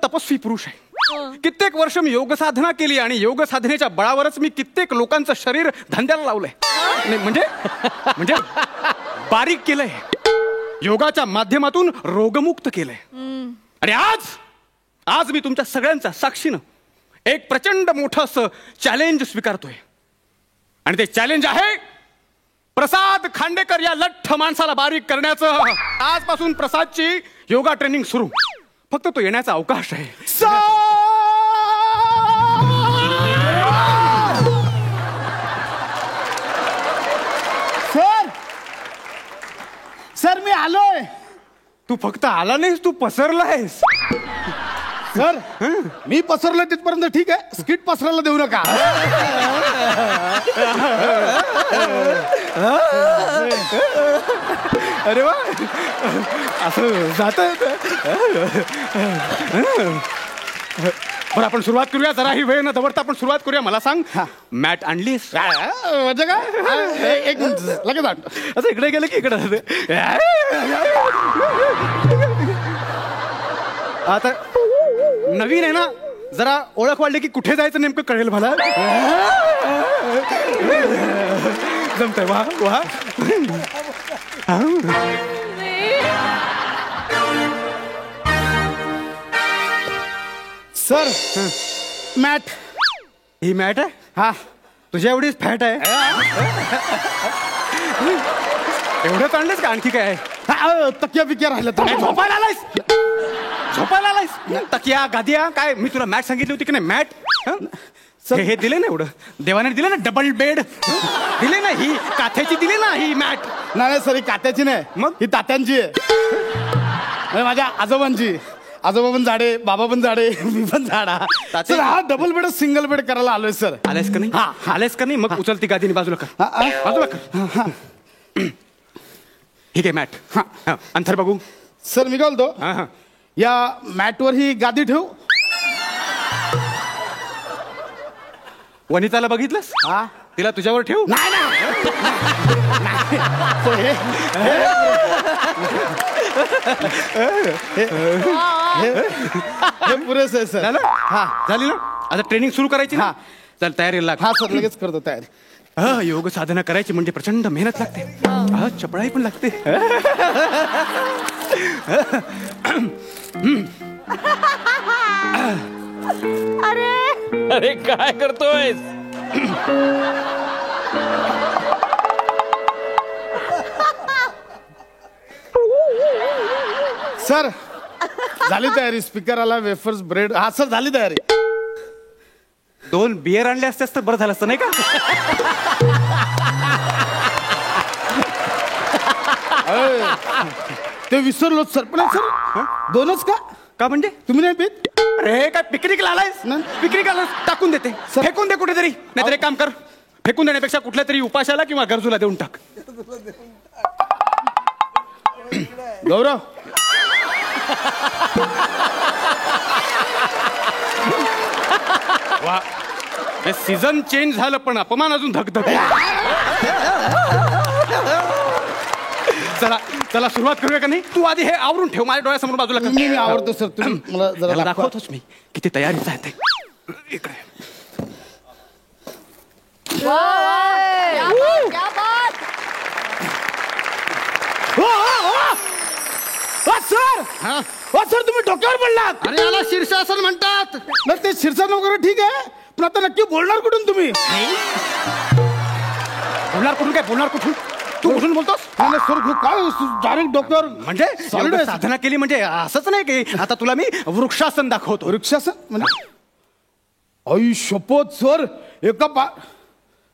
F: तपस्वी पुरुष आहे. कित्येक वर्ष मी योग साधना केली आणि योग साधनेच्या बळावरच मी कित्येक लोकांचं शरीर धंद्याला लावलंय. म्हणजे बारीक केलंय. योगाच्या माध्यमातून रोगमुक्त केलंय. आणि आज मी तुमच्या सगळ्यांच्या साक्षीनं एक प्रचंड मोठं असं चॅलेंज स्वीकारतोय. आणि ते चॅलेंज आहे प्रसाद खांडेकर या लठ्ठ माणसाला बारीक करण्याचं. आजपासून प्रसादची योगा ट्रेनिंग सुरू. फक्त तो येण्याचा अवकाश आहे.
B: सर मी आलोय.
F: तू फक्त आला नाहीस, तू पसरलायस.
B: सर मी पसरलो तिथपर्यंत ठीक आहे. स्किट पसरायला देऊ नका.
F: अरे वा असं जात. बरं आपण सुरुवात करूया. जरा ही वेळ न दवडता आपण सुरुवात करूया. मला सांग मॅट आणलीस
B: म्हणजे काय? एक मिनिट लगेच आण.
F: असं इकडे गेलं की इकडे. आता नवीन आहे ना, जरा ओळख वाढली की कुठे जायचं नेमकं कळेल मला. जमतंय. वा वा.
B: Sir mat.
F: ही मॅट आहे.
B: हा
F: तुझ्या एवढीच फॅट आहे. एवढंच आणलंस का आणखी काय?
B: तकिया बिकिया राहिलं.
F: झोपायला आलायस. तकिया गादिया काय मी तुला मॅट सांगितली होती की नाही? मॅट हे दिले ना, एवढं देवाने दिले ना. डबल बेड दिले ना. ही काथ्याची दिली ना ही मॅट.
B: नाही सर ही कात्याची नाही, मग ही तात्यांची आहे. माझ्या आजोबांची. आजोबा पण झाडे, बाबा पण झाडे, मी पण झाडा. सर हा डबल बेड सिंगल बेड करायला आलोय सर.
F: आलेस का नाही? हा आलेस का नाही? मग उचलती गादीने बाजूला कर. बाजूला कर. ठीक आहे मॅट. अंतर बघू.
B: सर मी काय बोलतो, या मॅटवर ही गादी ठेवू.
F: वनिताला बघितलंस?
B: हा
F: तिला तुझ्यावर ठेवू.
B: नाही हे पुरेसं आहे सर.
F: झालं? हा झाली ना. आता ट्रेनिंग सुरू करायची ना. चल तयारीला लाग.
B: हा सर लगेच करतो तयारी.
F: योग साधना करायची म्हणजे प्रचंड मेहनत लागते. चपळाई पण लागते.
C: अरे काय करतोय?
B: सर झाली तयारी. स्पीकर आला, वेफर्स, ब्रेड. हा सर झाली तयारी.
F: 2 बियर आणले असतेस तर बरं झालं असतं नाही का?
B: ते विसरलो सर. पण सर 2च
F: का म्हणजे
B: तुम्ही नाही पेत?
F: अरे काय पिकनिकला आलायस ना? पिकनिक आलास टाकून देते, फेकून दे कुठेतरी. नाहीतर एक काम कर, फेकून देण्यापेक्षा कुठल्या तरी उपाशाला किंवा गरजूला देऊन टाक.
B: गौरव
F: वा, हे सीझन चेंज झालं पण अपमान अजून धगधग. चला चला सुरुवात करूया का नाही? तू आधी हे आवरून ठेव माझ्या डोळ्यासमोर बाजूला कर.
B: मी आवडतो सर. तुम्ही मला जरा दाखवा.
F: दाखवतोच मी किती तयारीच आहे ते. इकडे
B: सर. सर तुम्ही डोक्यावर पडलात.
F: अरे याला शीर्षासन म्हणतात.
B: नाही ते शीर्षासन वगैरे ठीक आहे, पण आता नक्की बोलणार कुठून तुम्ही?
F: बोलणार कुठून? काय बोलणार कुठून? तू कुठून बोलतोस?
B: सर काय डायरेक्ट डोक्यावर
F: म्हणजे
B: Solid
F: साधना केली म्हणजे असंच नाही की आता तुला मी वृक्षासन दाखवतो.
B: वृक्षासन म्हणजे आई शपथ सर.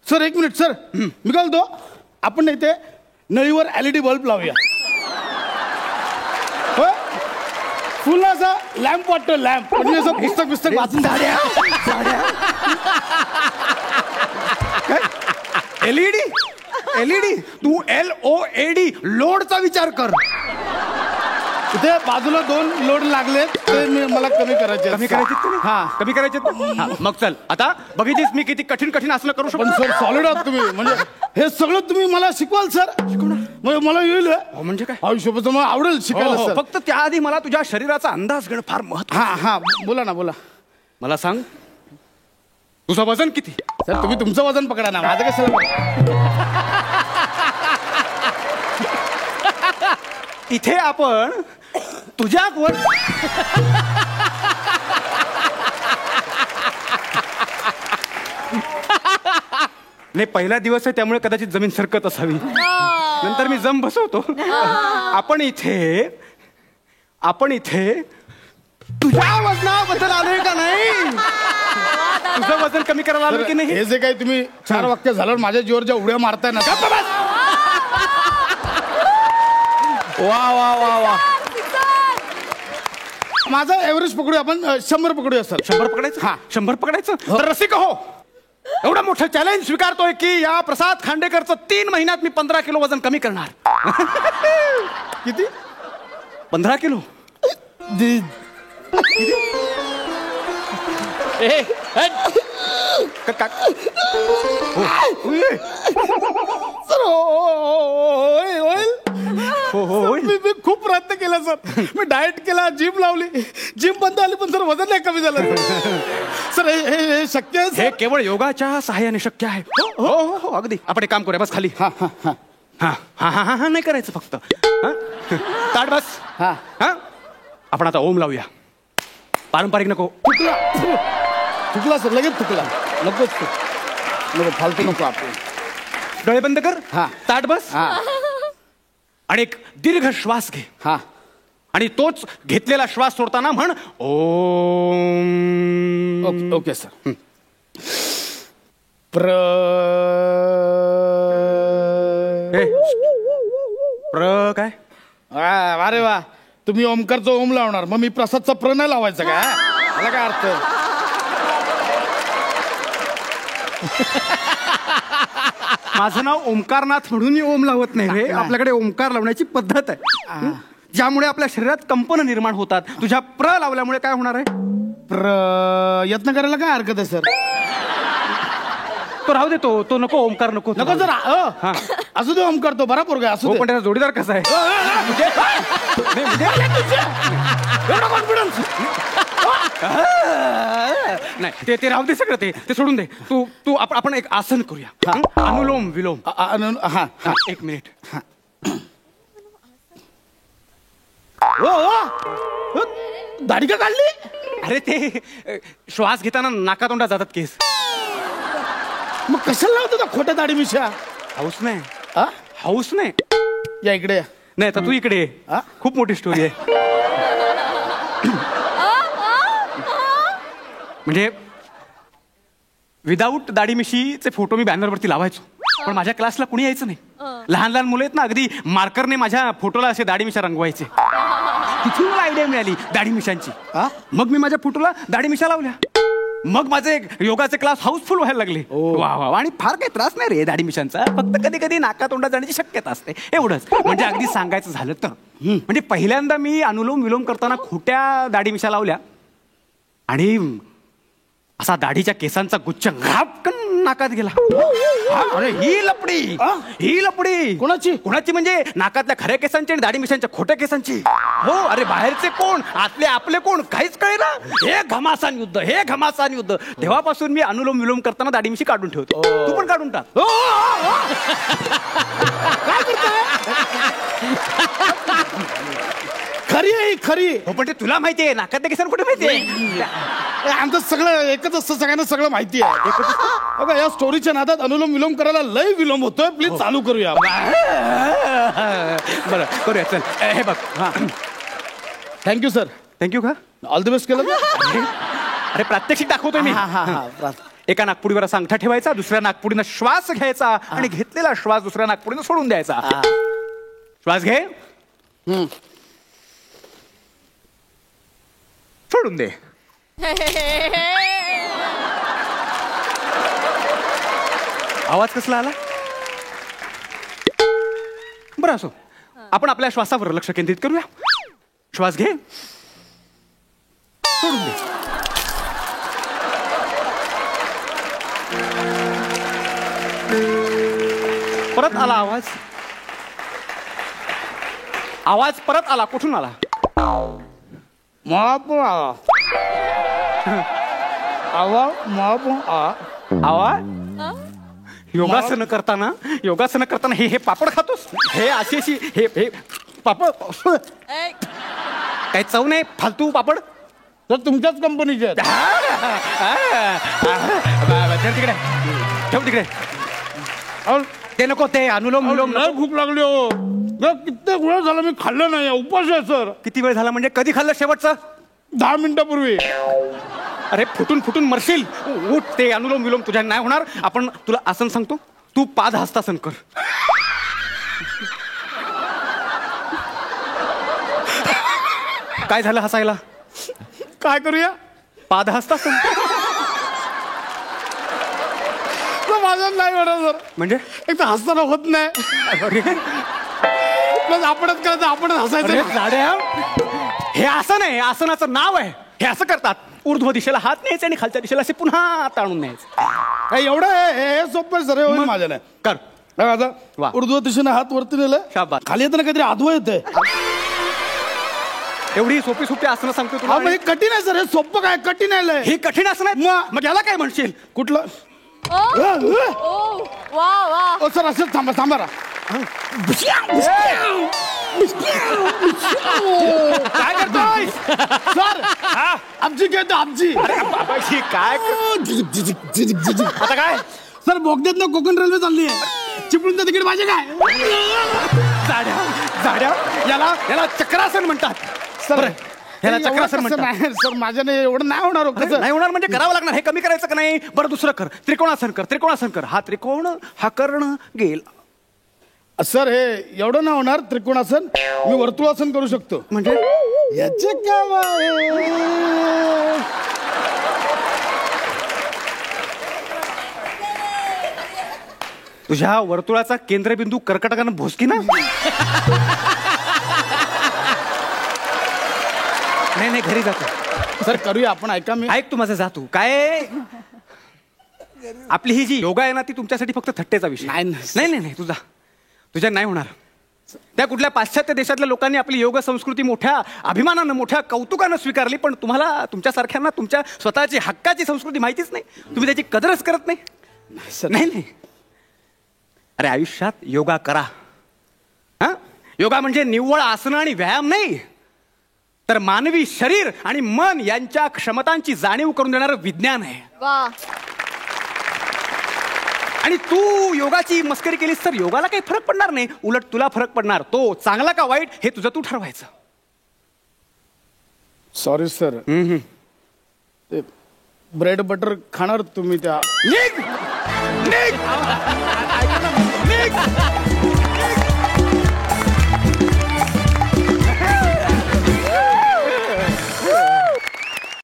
B: Sir 1 minute sir. मी काय बोलतो, आपण इथे नळीवर LED बल्ब लावूया. फुल असा लॅम्प वाटतो, लॅम्प म्हणजे असं पुस्तक वाचून.
F: एलईडी तू LOAD लोडचा विचार कर.
B: इथे बाजूला 2 लोड लागले ते मला कमी करायचे.
F: कमी करायचे
B: हा
F: कमी करायचे. मग चल आता बघितलीस मी किती कठीण आसनं करू
B: पण
F: शकतो.
B: सर सॉलिड आहात तुम्ही. म्हणजे हे सगळं तुम्ही मला शिकवाल सर? म्हणजे मला येईल
F: म्हणजे काय
B: आयुष्यापासून मला आवडेल शिकायला सर.
F: फक्त त्याआधी मला तुझ्या शरीराचा अंदाज घेणं फार महत्व.
B: हा बोला ना बोला.
F: मला सांग तुझं वजन किती?
B: सर तुम्ही तुमचं वजन पकडा ना, माझं कसं?
F: इथे आपण तुझ्यावर नाही पहिला दिवस आहे त्यामुळे कदाचित जमीन सरकत असावी. नंतर मी जम बसवतो. आपण इथे तुझ्या वजनाबद्दल आलोय का नाही? तुझं वजन कमी करायला आलं की नाही?
B: हे जे काही तुम्ही 4 वाक्य झाल्यावर माझ्या जीवर ज्या उड्या मारताय ना. वा माझा एव्हरेज पकडूया आपण. 100 पकडूया सर.
F: 100 पकडायचं? हा 100 पकडायचं. तर रसिक हो, एवढं मोठं चॅलेंज स्वीकारतोय की या प्रसाद खांडेकरचं 3 महिन्यात मी 15 किलो वजन कमी करणार.
B: किती?
F: 15 किलो.
B: मी खूप प्रयत्न केला सर. मी डाएट केला, जिम लावली, जिम बंद आली पण सर वजन नाही कमी झालं. सर हे शक्य आहे?
F: हे केवळ योगाच्या सहाय्याने शक्य आहे. हो अगदी. आपण एक काम करूया, बस खाली. हा नाही करायचं फक्त. ताट बस.
B: हा
F: आपण आता ओम लावूया. पारंपरिक नको.
B: थुकला सर, लगेच थुकला. नकोच नको, फालतू नको. आपण
F: डोळे बंद कर.
B: हा.
F: ताट बस. आणि एक दीर्घ श्वास घे.
B: हा
F: आणि तोच घेतलेला श्वास सोडताना म्हण ओम.
B: Okay sir. प्र
F: काय?
B: अरे वा, तुम्ही ओमकारचं ओम लावणार, मग मी प्रसादचा प्र नाही लावायचा का? मला काय अर्थ?
F: माझं नाव ओमकारनाथ म्हणून मी ओम लावत नाही रे. आपल्याकडे ओमकार लावण्याची पद्धत आहे, ज्यामुळे आपल्या शरीरात कंपन निर्माण होतात. तुझ्या प्र लावल्यामुळे काय होणार आहे?
B: यत्न करायला काय हरकत आहे सर?
F: तो राहू दे. तो नको. ओमकार नको.
B: नको सर. असू दे ओमकार, तो बरा पोरगा असू दे.
F: पण त्याचा जोडीदार कसा आहे?
B: एवढा कॉन्फिडन्स
F: नाही. ते राहू दे सगळं. ते सोडून दे. तू आपण एक आसन करूया. अनुलोम विलोम.
B: हा
F: 1 मिनिट.
B: दाढी का काढली?
F: अरे ते श्वास घेताना नाकातोंडात जातात केस.
B: मग कशाला लावतो त्या खोट्या दाढी मिशा?
F: हाऊस नाही. हाऊस नाही.
B: या इकडे.
F: नाही तर तू इकडे. खूप मोठी स्टोरी आहे. म्हणजे विदाऊट दाढी मिशीचे फोटो मी बॅनरवरती लावायचो, पण माझ्या क्लासला कुणी यायचं नाही. लहान लहान मुलं आहेत ना, अगदी मार्करने माझ्या फोटोला असे दाढी मिशा रंगवायचे. तिथून मला आयडिया मिळाली दाढी मिशांची. मग मी माझ्या फोटोला दाढी मिशा लावल्या. मग माझे योगाचे क्लास हाऊसफुल व्हायला लागले. वा वा. आणि फार काही त्रास नाही रे दाढी मिशांचा, फक्त कधी कधी नाका तोंडात जाण्याची शक्यता असते एवढंच. म्हणजे अगदी सांगायचं झालं तर म्हणजे पहिल्यांदा मी अनुलोम विलोम करताना खोट्या दाढी मिशा लावल्या आणि असा दाढीच्या केसांचा गुच्छ घापकन नाकात गेला. अरे ही लपडी कोणाची म्हणजे नाकातल्या खऱ्या केसांची आणि दाढी मिशांच्या खोट्या केसांची. हो. अरे बाहेरचे कोण आतले आपले कोण काहीच कळेना. हे घमासान युद्ध. तेव्हापासून मी अनुलोम विलोम करताना दाढी मिशी काढून ठेवतो. तू पण काढून टाक.
B: खरी
F: हो, पण ते तुला माहितीये नाकातल्या केसांना कुठे माहितीये.
B: आमचं सगळं एकच असतं, सगळ्यांना सगळं माहिती आहे. बघा या स्टोरीच्या नादात अनुलोम विलोम करायला लय विलोम होतोय. प्लीज चालू करूया.
F: बरं करूया चल. हे बघ.
B: Thank you sir.
F: थँक्यू का?
B: ऑल द बेस्ट केलं.
F: अरे प्रात्यक्षिक दाखवतोय मी. एका नागपुडीवर असा अंगठा ठेवायचा, दुसऱ्या नागपुडीनं श्वास घ्यायचा आणि घेतलेला श्वास दुसऱ्या नागपुडीनं सोडून द्यायचा. श्वास घे, सोडून दे. आवाज कसला आला? बरं असो, आपण आपल्या श्वासावर लक्ष केंद्रित करूया. श्वास घे, सोडून दे. परत आला आवाज. आवाज परत आला. कुठून आला? आवाज. योगासन करताना हे पापड खातोस? हे अशी हे पापड काही चव नाही, फालतू पापड.
B: तर तुमच्याच कंपनीचे
F: तिकडे ठेव. तिकडे ते नको. ते अनुलोम विलोम.
B: खूप लागली हो. कित्येक वेळ झाला मी खाल्लं नाही. उपास आहे सर.
F: किती वेळ झाला म्हणजे? कधी खाल्लं शेवटचं?
B: 10 मिनिटापूर्वी.
F: अरे फुटून मरशील. उठ. ते अनुलोम विलोम तुझ्या नाही होणार. आपण तुला आसन सांगतो, तू पादहस्तासन कर. काय झालं हसायला?
B: काय करूया?
F: पादहस्तासन.
B: माझं नाही होणार सर.
F: म्हणजे
B: एक तर हसताना होत नाही. प्लस आपणच करायचं, आपणच हसायचं.
F: हे आसन आहे, आसनाचं नाव आहे. हे असं करतात. ऊर्ध्व दिशेला हात न्यायचे आणि खालच्या दिशेला असे पुन्हा ताणून न्यायचं.
B: एवढं हे सोपं सर. होईल माझ्या नाही.
F: कर.
B: ऊर्ध्व दिशेने हात वरती नेलं, खाली येताना काहीतरी आधवं येते.
F: एवढी सोपी आसनं सांगतो तुला.
B: हे कठीण आहे सर. हे सोपं काय? कठीण आहे.
F: हे कठीण आसन आहे. मग याला काय म्हणशील?
B: कुठलं? सर असंच थांबा.
F: काय करतोय
B: सर? आमची घेतो आमची.
F: काय आता काय
B: सर? बोगद्यात ना कोकण रेल्वे चालली आहे. चिपळूणचं तिकीट पाहिजे काय?
F: जाड्या याला चक्रासन म्हणतात. सर ह्याला चक्रासन म्हणतात.
B: सर माझ्याने एवढं नाही होणार.
F: नाही होणार म्हणजे करावं लागणार. हे कमी करायचं का नाही? बरं दुसरं कर. त्रिकोणासन कर. हा त्रिकोण, हा कर्ण गेल.
B: सर हे एवढं नाही होणार त्रिकोणासन. मी वर्तुळासन करू शकतो.
F: म्हणजे
B: याचे काम आहे.
F: तुझ्या वर्तुळाचा केंद्रबिंदू कर्कटकानं भोसकी ना? नाही घरी जातो.
B: सर करूया आपण. ऐका मी.
F: ऐक तू माझं. जातो काय? आपली ही जी योगा आहे ना, ती तुमच्यासाठी फक्त थट्टेचा विषय. नाही तुझ्या नाही होणार. त्या कुठल्या पाश्चात्य देशातल्या लोकांनी आपली योग संस्कृती मोठ्या अभिमानानं, मोठ्या कौतुकानं स्वीकारली, पण तुम्हाला तुमच्यासारख्यांना तुमच्या स्वतःची हक्काची संस्कृती माहितीच नाही. तुम्ही त्याची कदरच करत नाही. नाही अरे आयुष्यात योगा करा. योगा म्हणजे निव्वळ आसनं आणि व्यायाम नाही, तर मानवी शरीर आणि मन यांच्या क्षमतांची जाणीव करून देणारं विज्ञान आहे. आणि तू योगाची मस्करी केलीस तर योगाला काही फरक पडणार नाही. उलट तुला फरक पडणार. तो चांगला का वाईट हे तुझं तू ठरवायचं.
B: Sorry sir. ब्रेड बटर खाणार तुम्ही त्या
A: निघ निघ निघ